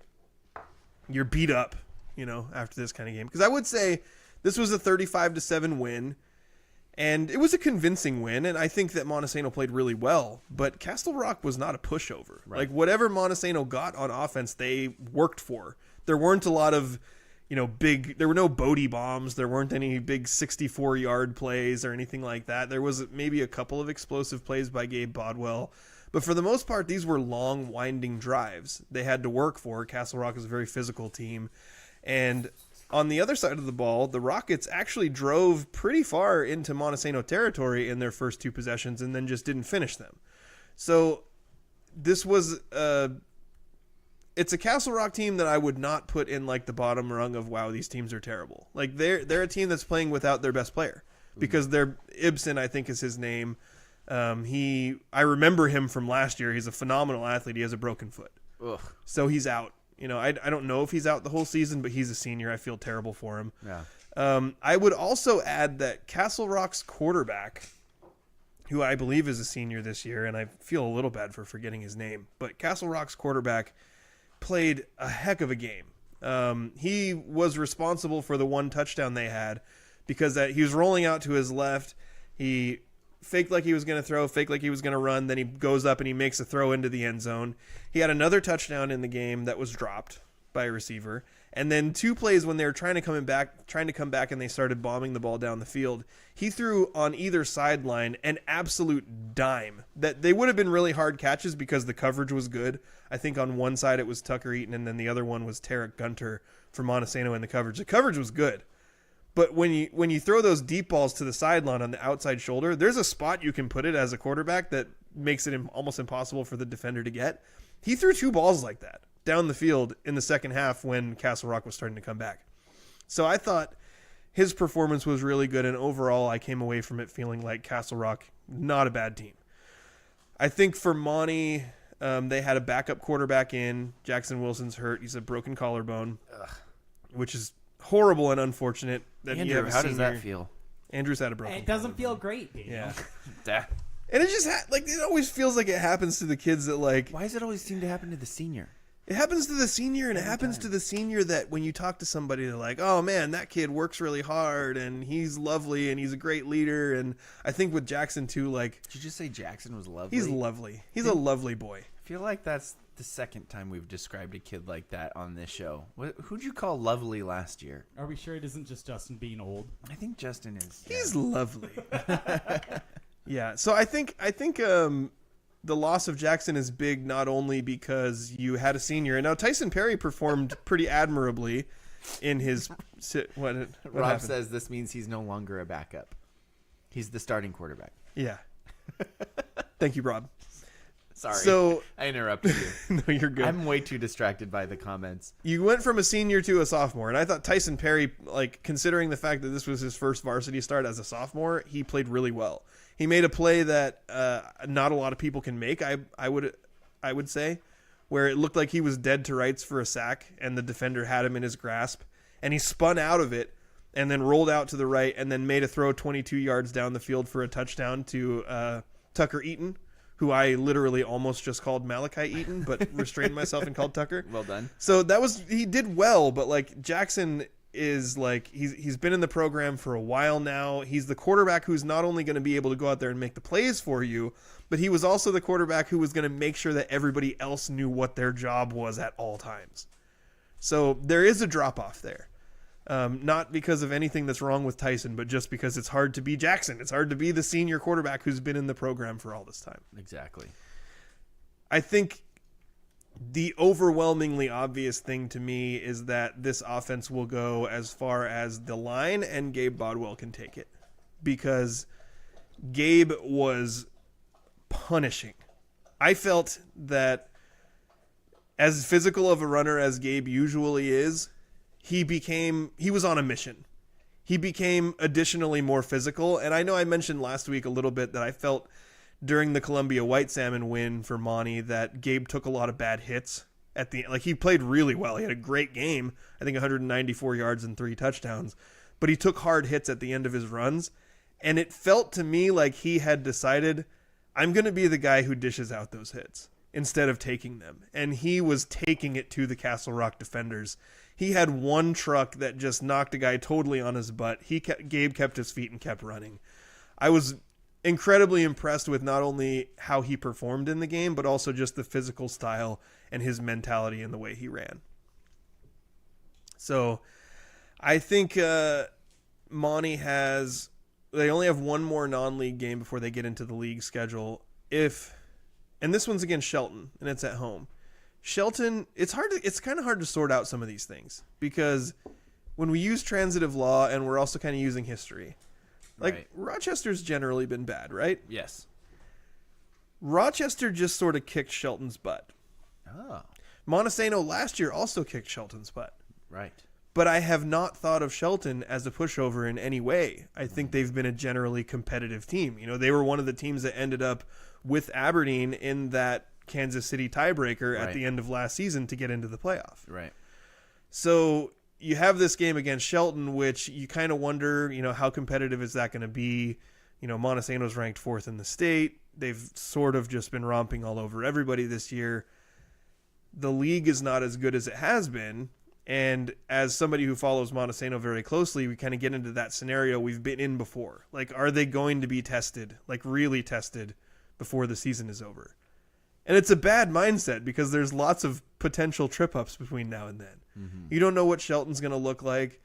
you're beat up, after this kind of game. Because I would say this was a 35-7 win, and it was a convincing win, and I think that Montesano played really well, but Castle Rock was not a pushover. Right. Like, whatever Montesano got on offense, they worked for. There weren't a lot of there were no Bodie bombs. There weren't any big 64-yard plays or anything like that. There was maybe a couple of explosive plays by Gabe Bodwell. But for the most part, these were long, winding drives they had to work for. Castle Rock is a very physical team. And on the other side of the ball, the Rockets actually drove pretty far into Montesano territory in their first 2 possessions and then just didn't finish them. So this was it's a Castle Rock team that I would not put in like the bottom rung of, wow, these teams are terrible. Like they're a team that's playing without their best player because Ibsen, I think is his name. I remember him from last year. He's a phenomenal athlete. He has a broken foot. Ugh. So he's out. I don't know if he's out the whole season, but he's a senior. I feel terrible for him. Yeah. I would also add that Castle Rock's quarterback, who I believe is a senior this year, and I feel a little bad for forgetting his name, but Castle Rock's quarterback played a heck of a game. He was responsible for the 1 touchdown they had because he was rolling out to his left. He faked like he was going to throw, faked like he was going to run. Then he goes up and he makes a throw into the end zone. He had another touchdown in the game that was dropped by a receiver. And then 2 plays when they were trying to come back and they started bombing the ball down the field, he threw on either sideline an absolute dime that they would have been really hard catches because the coverage was good. I think on one side it was Tucker Eaton and then the other one was Tarek Gunter for Montesano in the coverage. The coverage was good, But when you throw those deep balls to the sideline on the outside shoulder, there's a spot you can put it as a quarterback that makes it almost impossible for the defender to get. He threw 2 balls like that down the field in the second half when Castle Rock was starting to come back. So I thought his performance was really good, and overall I came away from it feeling like Castle Rock, not a bad team. I think for Monte, they had a backup quarterback in. Jackson Wilson's hurt. He's a broken collarbone, which is horrible and unfortunate. That Andrew, how does that feel? Andrew's had a broken It doesn't collarbone. feel great, Daniel. Yeah. And it just it always feels like it happens to the kids that like. Why does it always seem to happen to the senior? It happens to the senior, and it happens to the senior that when you talk to somebody, they're like, "Oh man, that kid works really hard, and he's lovely, and he's a great leader." And I think with Jackson too, like, did you just say Jackson was lovely? He's lovely. He's a lovely boy. I feel like that's the second time we've described a kid like that on this show. Who'd you call lovely last year? Are we sure it isn't just Justin being old? I think Justin is. He's lovely. Yeah. So I think the loss of Jackson is big, not only because you had a senior, and now Tyson Perry performed pretty admirably in his. What Rob happened? says this means he's no longer a backup. He's the starting quarterback. Yeah. Thank you, Rob. Sorry. So I interrupted you. no, you're good. I'm way too distracted by the comments. You went from a senior to a sophomore, and I thought Tyson Perry, like, considering the fact that this was his first varsity start as a sophomore, he played really well. He made a play that not a lot of people can make, I would say, where it looked like he was dead to rights for a sack, and the defender had him in his grasp, and he spun out of it, and then rolled out to the right, and then made a throw 22 yards down the field for a touchdown to Tucker Eaton, who I literally almost just called Malachi Eaton, but restrained myself and called Tucker. Well done. So he did well, but like Jackson is like he's been in the program for a while now. He's the quarterback who's not only going to be able to go out there and make the plays for you, but he was also the quarterback who was going to make sure that everybody else knew what their job was at all times. So there is a drop off there. Not because of anything that's wrong with Tyson, but just because it's hard to be Jackson. It's hard to be the senior quarterback who's been in the program for all this time. Exactly. I think the overwhelmingly obvious thing to me is that this offense will go as far as the line and Gabe Bodwell can take it. Because Gabe was punishing. I felt that as physical of a runner as Gabe usually is, he was on a mission. He became additionally more physical. And I know I mentioned last week a little bit that I felt during the Columbia White Salmon win for Monte that Gabe took a lot of bad hits at the end. Like, he played really well. He had a great game. I think 194 yards and 3 touchdowns. But he took hard hits at the end of his runs. And it felt to me like he had decided, I'm going to be the guy who dishes out those hits instead of taking them. And he was taking it to the Castle Rock defenders. He had one truck that just knocked a guy totally on his butt. Gabe kept his feet and kept running. I was incredibly impressed with not only how he performed in the game, but also just the physical style and his mentality and the way he ran. So I think Monte they only have one more non-league game before they get into the league schedule. And this one's against Shelton, and it's at home. Shelton, it's kind of hard to sort out some of these things because when we use transitive law and we're also kind of using history, like Right. Rochester's generally been bad, right? Yes. Rochester just sort of kicked Shelton's butt. Oh, Montesano last year also kicked Shelton's butt. right. But I have not thought of Shelton as a pushover in any way. I think they've been a generally competitive team. You know, they were one of the teams that ended up with Aberdeen in that Kansas City tiebreaker at Right. the end of last season to get into the playoff. Right. So you have this game against Shelton, which you kind of wonder, you know, how competitive is that going to be? You know, Montesano's ranked 4th in the state. They've sort of just been romping all over everybody this year. The league is not as good as it has been. And as somebody who follows Montesano very closely, we kind of get into that scenario we've been in before. Like, are they going to be tested, like really tested, before the season is over? And it's a bad mindset because there's lots of potential trip-ups between now and then. Mm-hmm. You don't know what Shelton's going to look like.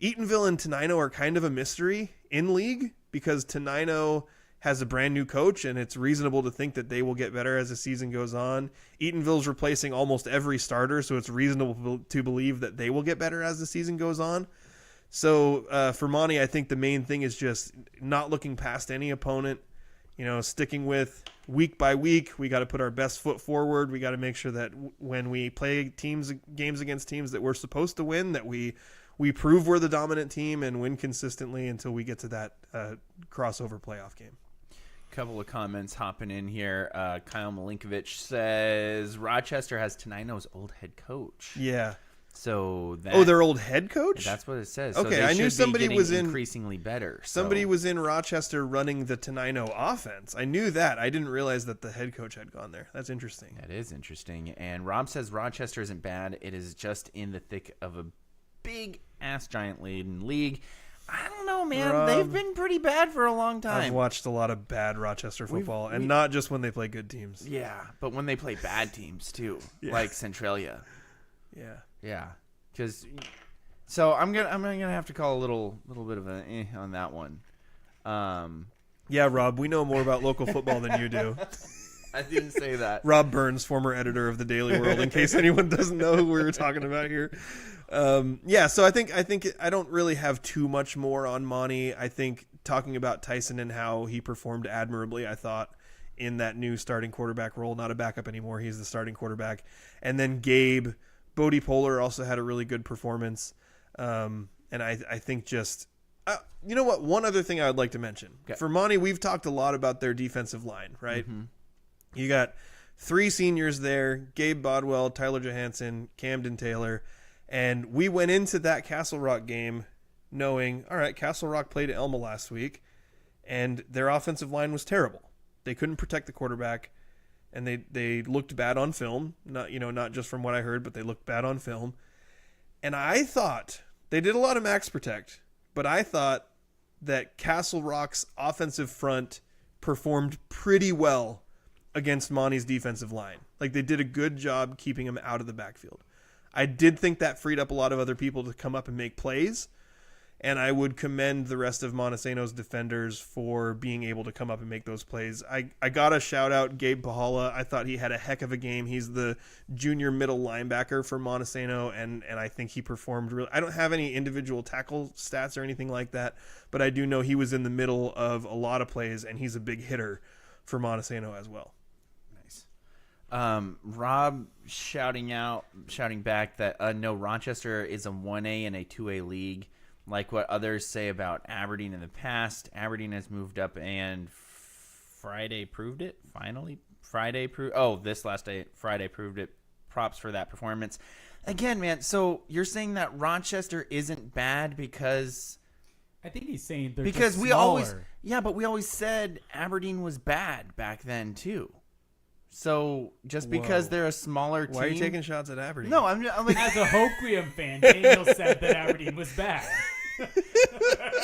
Eatonville and Tenino are kind of a mystery in league because Tenino has a brand new coach, and it's reasonable to think that they will get better as the season goes on. Eatonville's replacing almost every starter, so it's reasonable to believe that they will get better as the season goes on. So for Monte, I think the main thing is just not looking past any opponent, sticking with week by week. We got to put our best foot forward. We got to make sure that when we play games against teams that we're supposed to win, that we prove we're the dominant team and win consistently until we get to that crossover playoff game. Couple of comments hopping in here. Kyle Milinkovic says Rochester has Tenino's old head coach. Yeah. So their old head coach? That's what it says. Okay, so I knew somebody was increasingly better. Somebody was in Rochester running the Tenino offense. I knew that. I didn't realize that the head coach had gone there. That's interesting. That is interesting. And Rob says Rochester isn't bad. It is just in the thick of a big ass giant league. I don't know, man. Rob, they've been pretty bad for a long time. I've watched a lot of bad Rochester football, and not just when they play good teams. Yeah, but when they play bad teams too, like Centralia. Yeah. So I'm gonna have to call a little bit of an on that one. Yeah, Rob, we know more about local football than you do. I didn't say that. Rob Burns, former editor of the Daily World, in case anyone doesn't know who we were talking about here. So I think I don't really have too much more on Monte. I think talking about Tyson and how he performed admirably, I thought, in that new starting quarterback role, not a backup anymore. He's the starting quarterback. And then Gabe, Bodie Poehler also had a really good performance. And I think just, you know what? One other thing I would like to mention. Okay. For Monte, we've talked a lot about their defensive line, right? Mm-hmm. You got 3 seniors there, Gabe Bodwell, Tyler Johansson, Camden Taylor. And we went into that Castle Rock game knowing, all right, Castle Rock played Elma last week, and their offensive line was terrible. They couldn't protect the quarterback, and they looked bad on film. Not just from what I heard, but they looked bad on film. And I thought they did a lot of max protect, but I thought that Castle Rock's offensive front performed pretty well against Monte's defensive line. Like, they did a good job keeping him out of the backfield. I did think that freed up a lot of other people to come up and make plays, and I would commend the rest of Montesano's defenders for being able to come up and make those plays. I got to shout out Gabe Pahala. I thought he had a heck of a game. He's the junior middle linebacker for Montesano, and I think he performed really. I don't have any individual tackle stats or anything like that, but I do know he was in the middle of a lot of plays, and he's a big hitter for Montesano as well. Rob shouting back that no, Rochester is a 1A and a 2A league, like what others say about Aberdeen in the past. Aberdeen has moved up, and Friday proved it. Friday proved it. Props for that performance. Again, man. So you're saying that Rochester isn't bad because I think he's saying they're because just we smaller. but we always said Aberdeen was bad back then too. So just because they're a smaller team, why are you taking shots at Aberdeen? No, I'm like, as a Hoquiam fan, Daniel said that Aberdeen was bad.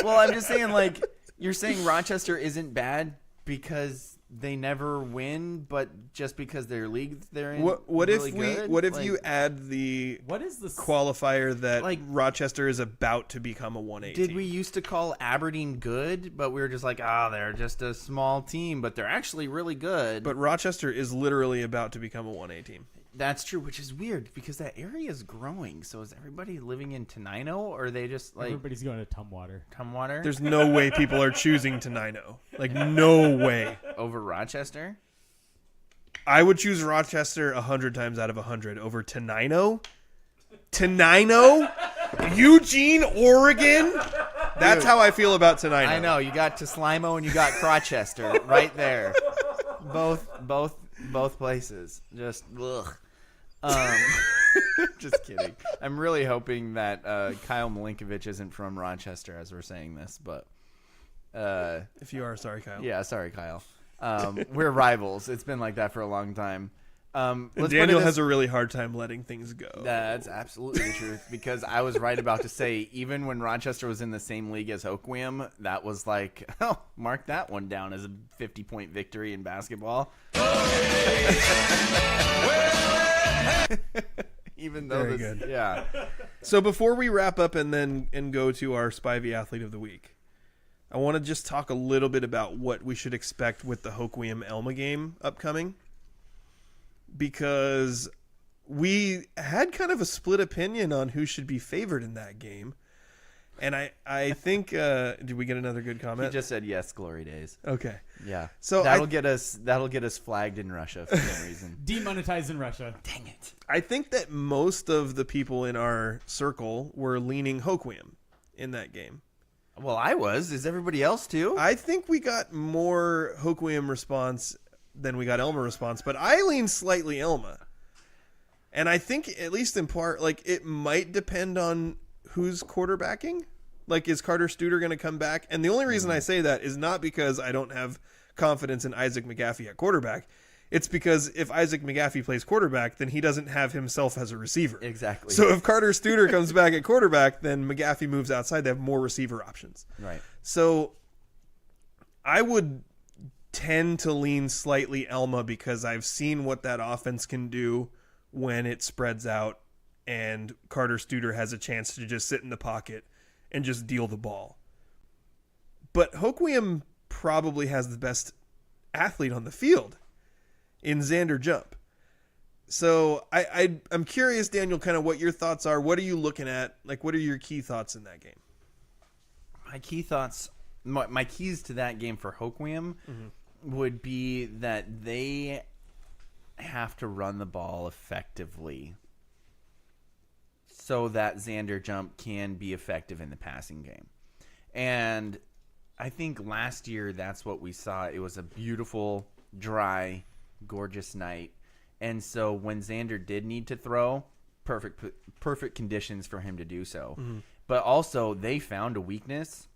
Well, I'm just saying, like, you're saying Rochester isn't bad because they never win, but just because their league they're in. What really if you add the what is the qualifier that Rochester is about to become a 1A Did team? we used to call Aberdeen good, but we were just like, they're just a small team, but they're actually really good. But Rochester is literally about to become a 1A team. That's true, which is weird because that area is growing. So is everybody living in Tenino, or are they just like everybody's going to Tumwater? Tumwater? There's no way people are choosing Tenino. Like, no way. Over Rochester? I would choose Rochester 100 times out of 100 over Tenino. Tenino? Eugene, Oregon? That's how I feel about Tenino. I know. You got Teslimo and you got Crochester right there. Both places. Just ugh. Just kidding. I'm really hoping that Kyle Milinkovic isn't from Rochester as we're saying this, but if you are, sorry, Kyle. Yeah, sorry, Kyle. We're rivals. It's been like that for a long time. And Daniel has a really hard time letting things go. That's absolutely the truth, because I was right about to say, even when Rochester was in the same league as Hoquiam, that was like, mark that one down as a 50-point victory in basketball. Even though Very good. Yeah. So before we wrap up and go to our Spivey Athlete of the Week, I want to just talk a little bit about what we should expect with the Hoquiam Elma game upcoming, because we had kind of a split opinion on who should be favored in that game. And I think did we get another good He comment? just said yes, glory days. Okay. Yeah. So that'll get us flagged in Russia for some reason. Demonetized in Russia. Dang it. I think that most of the people in our circle were leaning Hoquiam in that game. Well, I was. Is everybody else too? I think we got more Hoquiam response than we got Elma response, but I lean slightly Elma. And I think, at least in part, like, it might depend on who's quarterbacking. Like, is Carter Studer going to come back? And the only reason I say that is not because I don't have confidence in Isaac McGaffey at quarterback. It's because if Isaac McGaffey plays quarterback, then he doesn't have himself as a receiver. Exactly. So if Carter Studer comes back at quarterback, then McGaffey moves outside. They have more receiver options. Right. So I would tend to lean slightly Elma because I've seen what that offense can do when it spreads out and Carter Studer has a chance to just sit in the pocket and just deal the ball. But Hoquiam probably has the best athlete on the field in Xander Jump. So I'm curious, Daniel, kind of what your thoughts are. What are you looking at? Like, what are your key thoughts in that game? My key thoughts, my keys to that game for Hoquiam would be that they have to run the ball effectively so that Xander Jump can be effective in the passing game. And I think last year that's what we saw. It was a beautiful, dry, gorgeous night. And so when Xander did need to throw, perfect conditions for him to do so. But also they found a weakness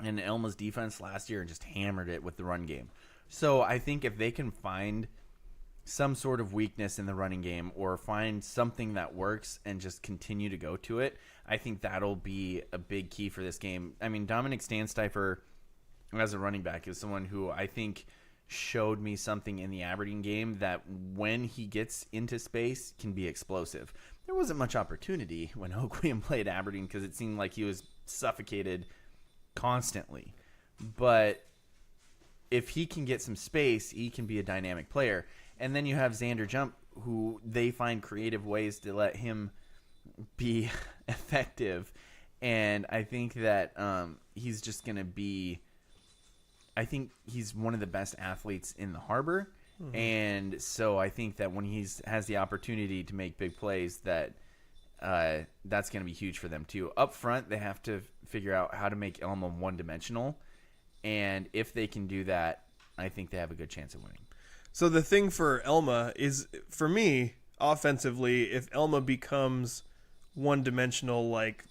in Elma's defense last year and just hammered it with the run game. So I think if they can find some sort of weakness in the running game or find something that works and just continue to go to it, I think that'll be a big key for this game. I mean, Dominic Stansteifer as a running back is someone who I think showed me something in the Aberdeen game that when he gets into space can be explosive. There wasn't much opportunity when Hoquiam played Aberdeen because it seemed like he was suffocated constantly. But if he can get some space, he can be a dynamic player. And then you have Xander Jump, who they find creative ways to let him be effective. And I think that he's just going to be – I think he's one of the best athletes in the Harbor. And so I think that when he has the opportunity to make big plays, that that's going to be huge for them too. Up front, they have to figure out how to make Elma one-dimensional. And if they can do that, I think they have a good chance of winning. So the thing for Elma is, for me, offensively, if Elma becomes one-dimensional, like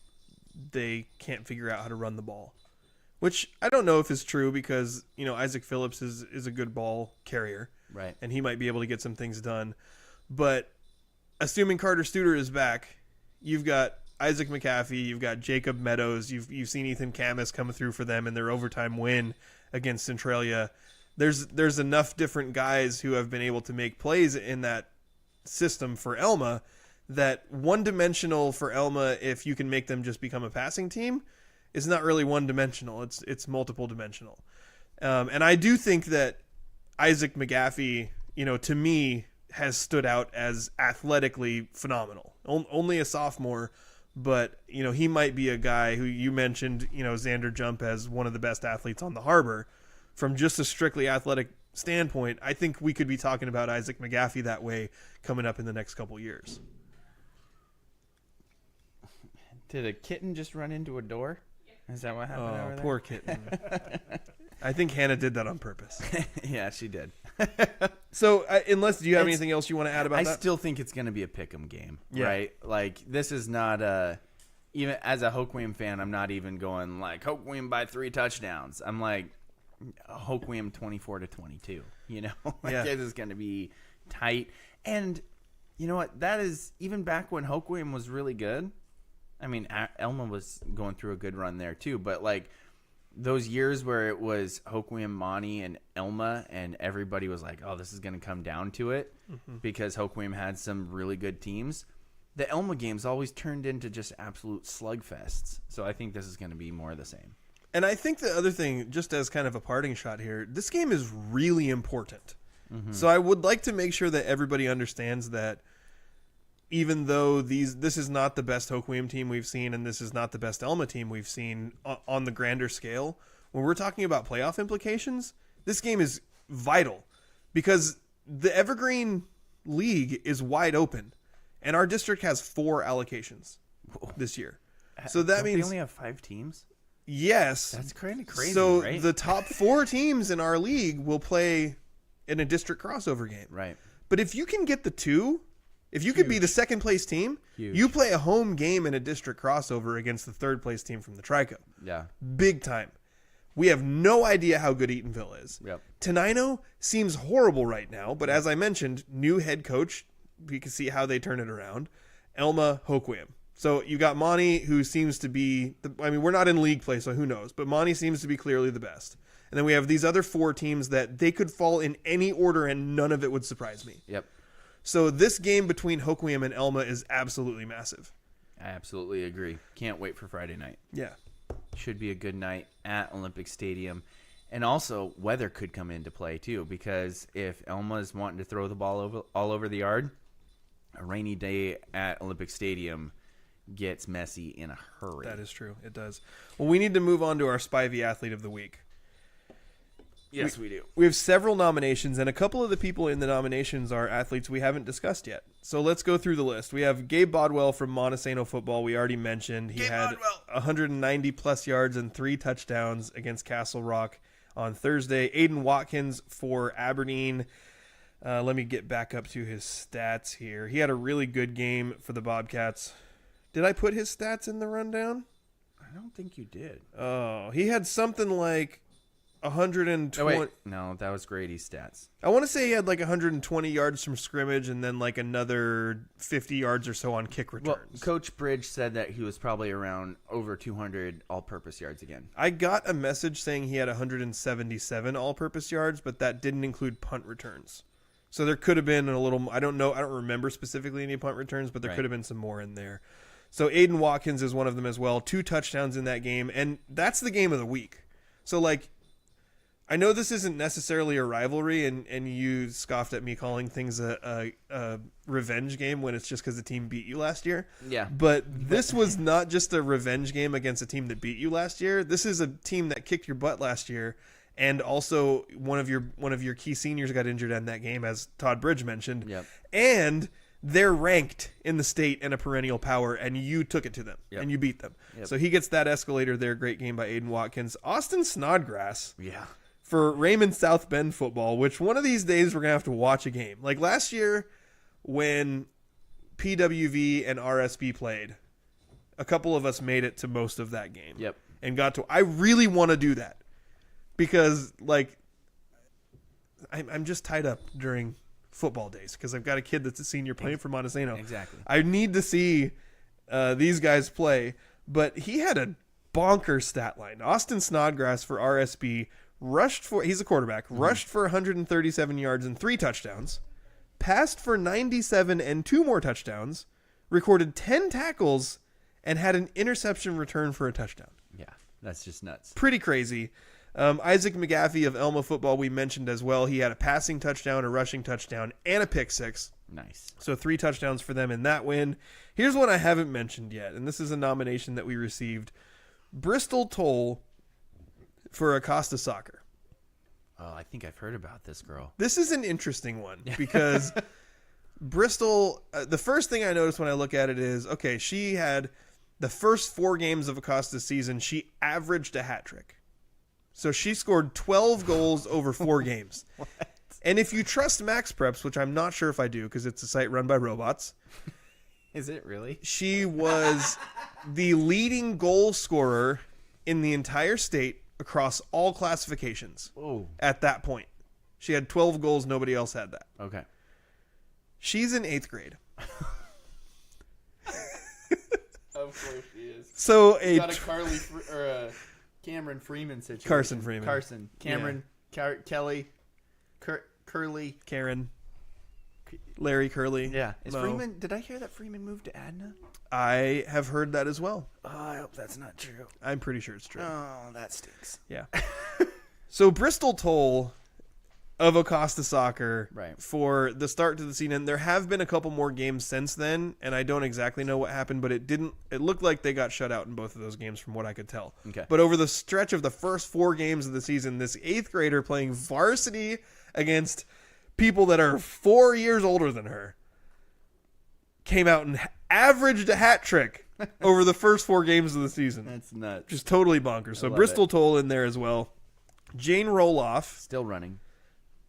they can't figure out how to run the ball, which I don't know if is true because, you know, Isaac Phillips is a good ball carrier. Right. And he might be able to get some things done. But assuming Carter Studer is back, you've got Isaac McGaffey, you've got Jacob Meadows, you've seen Ethan Camus come through for them in their overtime win against Centralia. There's enough different guys who have been able to make plays in that system for Elma that one-dimensional for Elma, if you can make them just become a passing team, is not really one-dimensional. It's multiple-dimensional. And I do think that Isaac McGaffey, you know, to me, has stood out as athletically phenomenal. Only a sophomore, but, you know, he might be a guy who you mentioned, you know, Xander Jump as one of the best athletes on the Harbor. From just a strictly athletic standpoint, I think we could be talking about Isaac McGaffey that way coming up in the next couple years. Did a kitten just run into a door? Is that what happened over there? Poor kitten. I think Hannah did that on purpose. Yeah, she did. So, unless, do you have anything else you want to add about that? I still think it's going to be a pick'em game, Yeah. right? Like, this is not a... Even as a Hoquiam fan, I'm not even going, like, Hoquiam by 3 touchdowns. I'm like... Hoquiam 24-22, you know, This is going to be tight. And you know what? That is even back when Hoquiam was really good. I mean, Elma was going through a good run there too, but like those years where it was Hoquiam, Monte, and Elma, and everybody was like, "Oh, this is going to come down to it," because Hoquiam had some really good teams. The Elma games always turned into just absolute slugfests. So I think this is going to be more of the same. And I think the other thing, just as kind of a parting shot here, this game is really important. So I would like to make sure that everybody understands that even though this is not the best Hoquiam team we've seen, and this is not the best Elma team we've seen on the grander scale, when we're talking about playoff implications, this game is vital because the Evergreen League is wide open, and our district has 4 allocations this year. So that means they only have 5 teams. Yes, That's kind of crazy. so right? the top 4 teams in our league will play in a district crossover game. Right. But if you can get the 2, if you could be the second place team, you play a home game in a district crossover against the third place team from the Trico. Yeah. Big time. We have no idea how good Eatonville is. Yep. Tenino seems horrible right now, but as I mentioned, new head coach, we can see how they turn it around. Elma, Hoquiam. So you got Monte, who seems to be, we're not in league play, so who knows, but Monte seems to be clearly the best. And then we have these other 4 teams that they could fall in any order and none of it would surprise me. Yep. So this game between Hoquiam and Elma is absolutely massive. I absolutely agree. Can't wait for Friday night. Yeah. Should be a good night at Olympic Stadium. And also, weather could come into play, too, because if Elma's wanting to throw the ball all over the yard, a rainy day at Olympic Stadium gets messy in a hurry. That is true. It does. Well, we need to move on to our Spivey Athlete of the Week. Yes, we do. We have several nominations, and a couple of the people in the nominations are athletes we haven't discussed yet. So let's go through the list. We have Gabe Bodwell from Montesano football. We already mentioned he had 190-plus yards and 3 touchdowns against Castle Rock on Thursday. Aiden Watkins for Aberdeen. Let me get back up to his stats here. He had a really good game for the Bobcats. Did I put his stats in the rundown? I don't think you did. Oh, he had something like 120. Oh, wait. No, that was Grady's stats. I want to say he had like 120 yards from scrimmage and then like another 50 yards or so on kick Well, returns. Coach Bridge said that he was probably around over 200 all-purpose yards again. I got a message saying he had 177 all-purpose yards, but that didn't include punt returns. So there could have been a little, I don't remember specifically any punt returns, but there could have been some more in there. So Aiden Watkins is one of them as well. 2 touchdowns in that game, and that's the game of the week. So, like, I know this isn't necessarily a rivalry, and you scoffed at me calling things a revenge game when it's just because the team beat you last year. Yeah. But this was not just a revenge game against a team that beat you last year. This is a team that kicked your butt last year, and also one of your key seniors got injured in that game, as Todd Bridge mentioned. Yep. And they're ranked in the state and a perennial power, and you took it to them, and you beat them. Yep. So he gets that escalator there. Great game by Aiden Watkins. Austin Snodgrass Yeah. for Raymond South Bend football, which one of these days we're going to have to watch a game. Like last year when PWV and RSB played, a couple of us made it to most of that game. Yep. And got to – I really want to do that because, like, I'm just tied up during – football days because I've got a kid that's a senior playing for Montesano. Exactly. I need to see these guys play, but he had a bonkers stat line. Austin Snodgrass for RSB he's a quarterback, rushed for 137 yards and 3 touchdowns, passed for 97 and 2 more touchdowns, recorded 10 tackles, and had an interception return for a touchdown. Yeah, that's just nuts. Pretty crazy. Isaac McGaffey of Elma football we mentioned as well. He had a passing touchdown, a rushing touchdown, and a pick 6. Nice. So 3 touchdowns for them in that win. Here's one I haven't mentioned yet, and this is a nomination that we received. Bristol Toll for Acosta Soccer. Oh, I think I've heard about this girl. This is an interesting one because Bristol, the first thing I noticed when I look at it is, okay, she had the first 4 games of Acosta's season, she averaged a hat trick. So she scored 12 goals over 4 games. What? And if you trust Max Preps, which I'm not sure if I do because it's a site run by robots. Is it really? She was the leading goal scorer in the entire state across all classifications. Whoa. At that point. She had 12 goals. Nobody else had that. Okay. She's in 8th grade. Of course she is. So got a Cameron Freeman situation. Carson Freeman. Carson. Cameron. Yeah. Kelly. Curly. Karen. Larry Curly. Yeah. Is Mo. Freeman? Did I hear that Freeman moved to Adna? I have heard that as well. Oh, I hope that's not true. I'm pretty sure it's true. Oh, that stinks. Yeah. So Bristol Toll of Acosta Soccer Right. for the start to the season. There have been a couple more games since then, and I don't exactly know what happened, but it looked like they got shut out in both of those games from what I could tell. Okay. But over the stretch of the first 4 games of the season, this 8th grader playing varsity against people that are 4 years older than her came out and averaged a hat trick over the first 4 games of the season. That's nuts. Just totally bonkers. So love Bristol it. Toll in there as well. Jane Roloff Still running.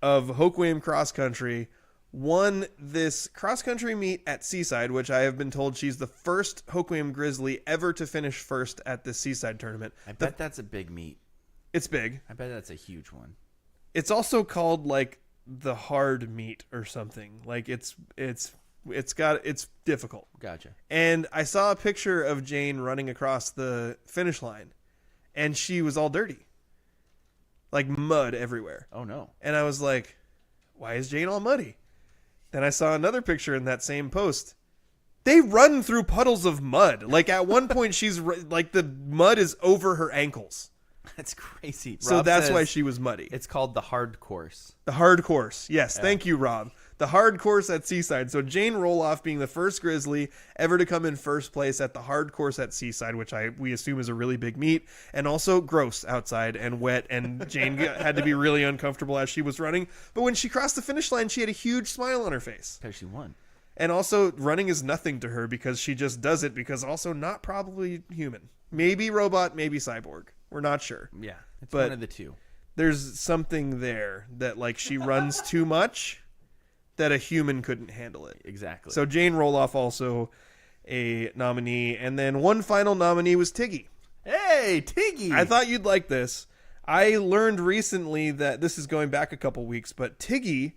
of Hoquiam Cross Country won this cross country meet at Seaside, which I have been told she's the first Hoquiam Grizzly ever to finish first at the Seaside tournament. I bet that's a big meet. It's big. I bet that's a huge one. It's also called like the hard meet or something. Like it's difficult. Gotcha. And I saw a picture of Jane running across the finish line, and she was all dirty. Like mud everywhere. Oh, no. And I was like, why is Jane all muddy? Then I saw another picture in that same post. They run through puddles of mud. Like at one point, she's like the mud is over her ankles. That's crazy. So Rob that's says why she was muddy. It's called the hard course. The hard course. Yes. Thank you, Rob. The hard course at Seaside. So Jane Roloff being the first Grizzly ever to come in first place at the hard course at Seaside, which we assume is a really big meet, and also gross outside and wet. And Jane had to be really uncomfortable as she was running. But when she crossed the finish line, she had a huge smile on her face. Because she won. And also, running is nothing to her because she just does it because also not probably human. Maybe robot, maybe cyborg. We're not sure. Yeah. It's But one of the two. There's something there that like she runs too much that a human couldn't handle it. Exactly. So Jane Roloff also a nominee. And then one final nominee was Tiggy. Hey, Tiggy! I thought you'd like this. I learned recently that this is going back a couple weeks, but Tiggy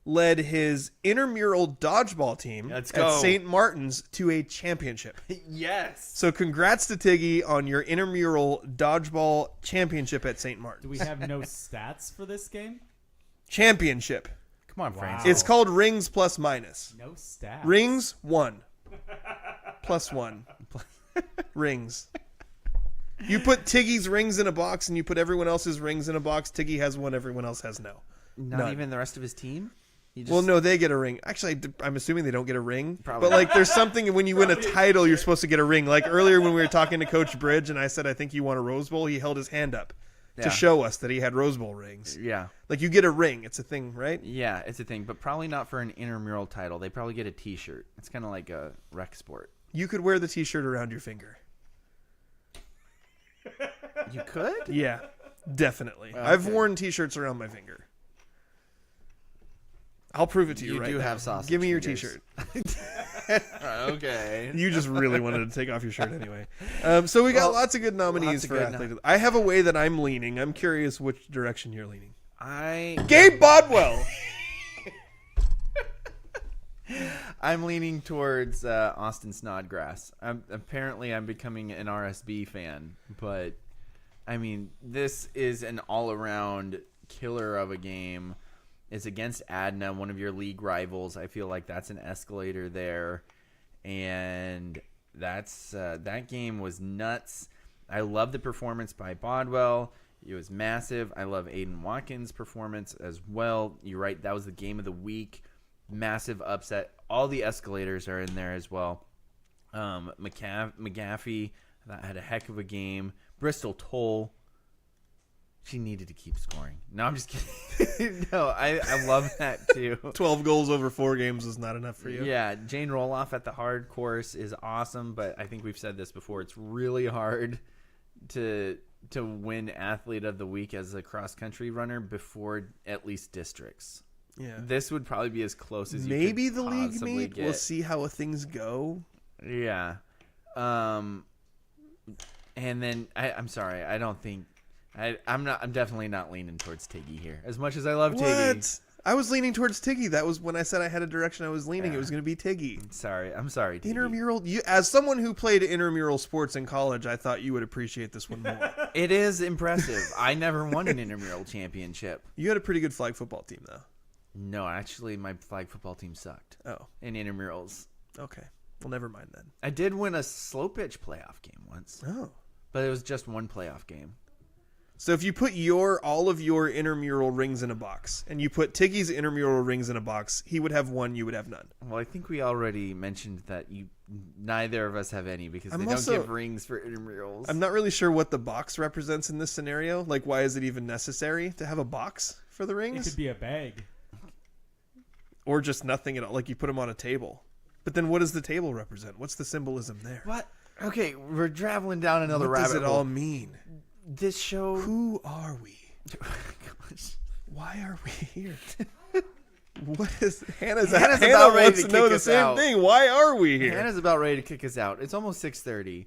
led his intramural dodgeball team Let's at go. St. Martin's to a championship. Yes! So congrats to Tiggy on your intramural dodgeball championship at St. Do Martin's. we have no stats for this game? Championship. Come on, Wow. Francis. It's called rings plus minus. No stats. Rings, 1. Plus 1. Rings. You put Tiggy's rings in a box and you put everyone else's rings in a box. Tiggy has one, everyone else has no. Not None. even the rest of his team? He just, Well, no, they get a ring. Actually, I'm assuming they don't get a ring. Probably. But, like, there's something when you win a title, you're supposed to get a ring. Like, earlier when we were talking to Coach Bridge and I said, I think you won a Rose Bowl, he held his hand up Yeah. to show us that he had Rose Bowl rings. Yeah. Like, you get a ring. It's a thing, right? Yeah, it's a thing, but probably not for an intramural title. They probably get a T-shirt. It's kind of like a rec sport. You could wear the T-shirt around your finger. You could? Yeah, definitely. I've worn T-shirts around my finger. I'll prove it to you, You right do now. have sausage Give me your fingers. T-shirt. Okay. You just really wanted to take off your shirt anyway. So we got Well, lots of good nominees lots of for good athlete. I have a way that I'm leaning. I'm curious which direction you're leaning. Gabe Bodwell. I'm leaning towards Austin Snodgrass. Apparently, I'm becoming an RSB fan, but I mean, this is an all-around killer of a game. It's against Adna, one of your league rivals. I feel like that's an escalator there, and that game was nuts. I love the performance by Bodwell. It was massive. I love Aiden Watkins' performance as well. You're right, that was the game of the week. Massive upset. All the escalators are in there as well. McGaffey that had a heck of a game. Bristol Toll, she needed to keep scoring. No, I'm just kidding. No, I love that too. 12 goals over 4 games is not enough for you. Yeah, Jane Roloff at the hard course is awesome, but I think we've said this before. It's really hard to win athlete of the week as a cross country runner before at least districts. Yeah. This would probably be as close as you Maybe could the league possibly meet. get. We'll see how things go. Yeah. And then I'm sorry. I don't think I'm definitely not leaning towards Tiggy here. As much as I love Tiggy. What? I was leaning towards Tiggy. That was when I said I had a direction I was leaning. It was going to be Tiggy. I'm sorry, Tiggy. Intramural. As someone who played intramural sports in college, I thought you would appreciate this one more. It is impressive. I never won an intramural championship. You had a pretty good flag football team, though. No, actually, my flag football team sucked. Oh, In intramurals. okay. Well, never mind then. I did win a slow pitch playoff game once, Oh, but it was just one playoff game. So if you put all of your intramural rings in a box, and you put Tiggy's intramural rings in a box, he would have one, you would have none. Well, I think we already mentioned that neither of us have any because they don't give rings for intramurals. I'm not really sure what the box represents in this scenario. Like, why is it even necessary to have a box for the rings? It could be a bag. Or just nothing at all. Like, you put them on a table. But then what does the table represent? What's the symbolism there? What? Okay, we're traveling down another rabbit hole. What does it all mean? This show... Who are we? Why are we here? What is... Hannah about ready wants to to know kick the us same out. thing. Why are we here? Hannah's about ready to kick us out. It's almost 6:30.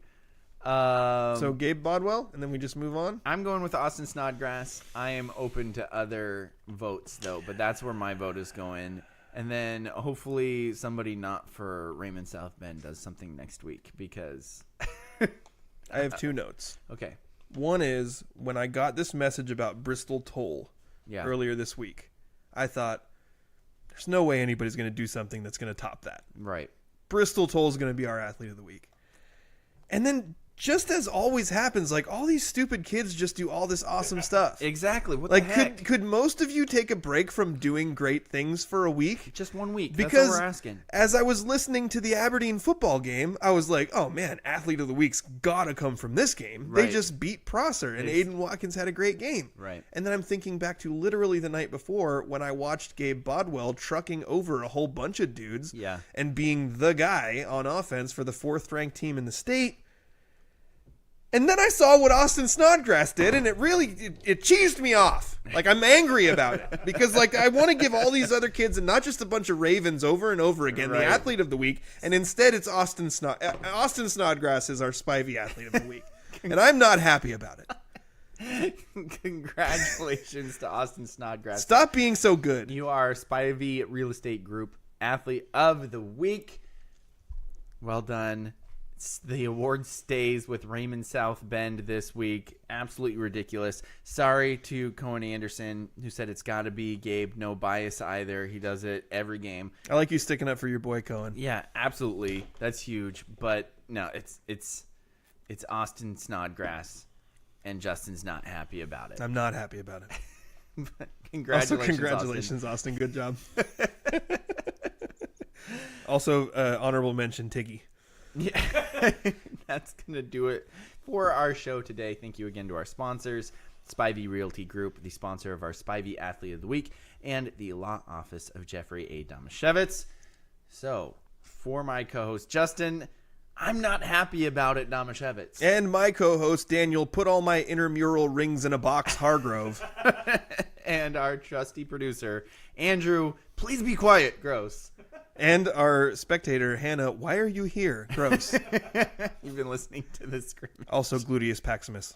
So Gabe Bodwell, and then we just move on? I'm going with Austin Snodgrass. I am open to other votes, though, but that's where my vote is going. And then hopefully somebody not for Raymond South Bend does something next week because... I have two notes. Okay. One is, when I got this message about Bristol Toll earlier this week, I thought, there's no way anybody's going to do something that's going to top that. Right. Bristol Toll is going to be our athlete of the week. And then, just as always happens, like, all these stupid kids just do all this awesome stuff. Exactly. What like, the heck? could most of you take a break from doing great things for a week? Just 1 week. Because that's what we're asking. As I was listening to the Aberdeen football game, I was like, oh man, athlete of the week's gotta come from this game. Right. They just beat Prosser, and Aiden Watkins had a great game. Right. And then I'm thinking back to literally the night before when I watched Gabe Bodwell trucking over a whole bunch of dudes and being the guy on offense for the 4th-ranked team in the state. And then I saw what Austin Snodgrass did, and it cheesed me off. Like, I'm angry about it. Because, like, I want to give all these other kids, and not just a bunch of Ravens over and over again, the athlete of the week, and instead it's Austin Snodgrass is our Spivey athlete of the week. And I'm not happy about it. Congratulations to Austin Snodgrass. Stop being so good. You are Spivey Real Estate Group athlete of the week. Well done. The award stays with Raymond South Bend this week. Absolutely ridiculous. Sorry to Cohen Anderson, who said it's got to be Gabe. No bias either. He does it every game. I like you sticking up for your boy Cohen. Yeah, absolutely. That's huge. But no, it's Austin Snodgrass, and Justin's not happy about it. I'm not happy about it. But congratulations, Austin. Good job. Also, honorable mention, Tiggy. Yeah, that's going to do it for our show today. Thank you again to our sponsors, Spivey Realty Group, the sponsor of our Spivey Athlete of the Week, and the law office of Jeffrey A. Domashevitz. So, for my co-host, Justin, I'm not happy about it, Domashevitz. And my co-host, Daniel, put all my intramural rings in a box, Hargrove. And our trusty producer, Andrew, please be quiet, gross. And our spectator, Hannah, why are you here? Gross. You've been listening to this scrimmage. Also, gluteus maximus.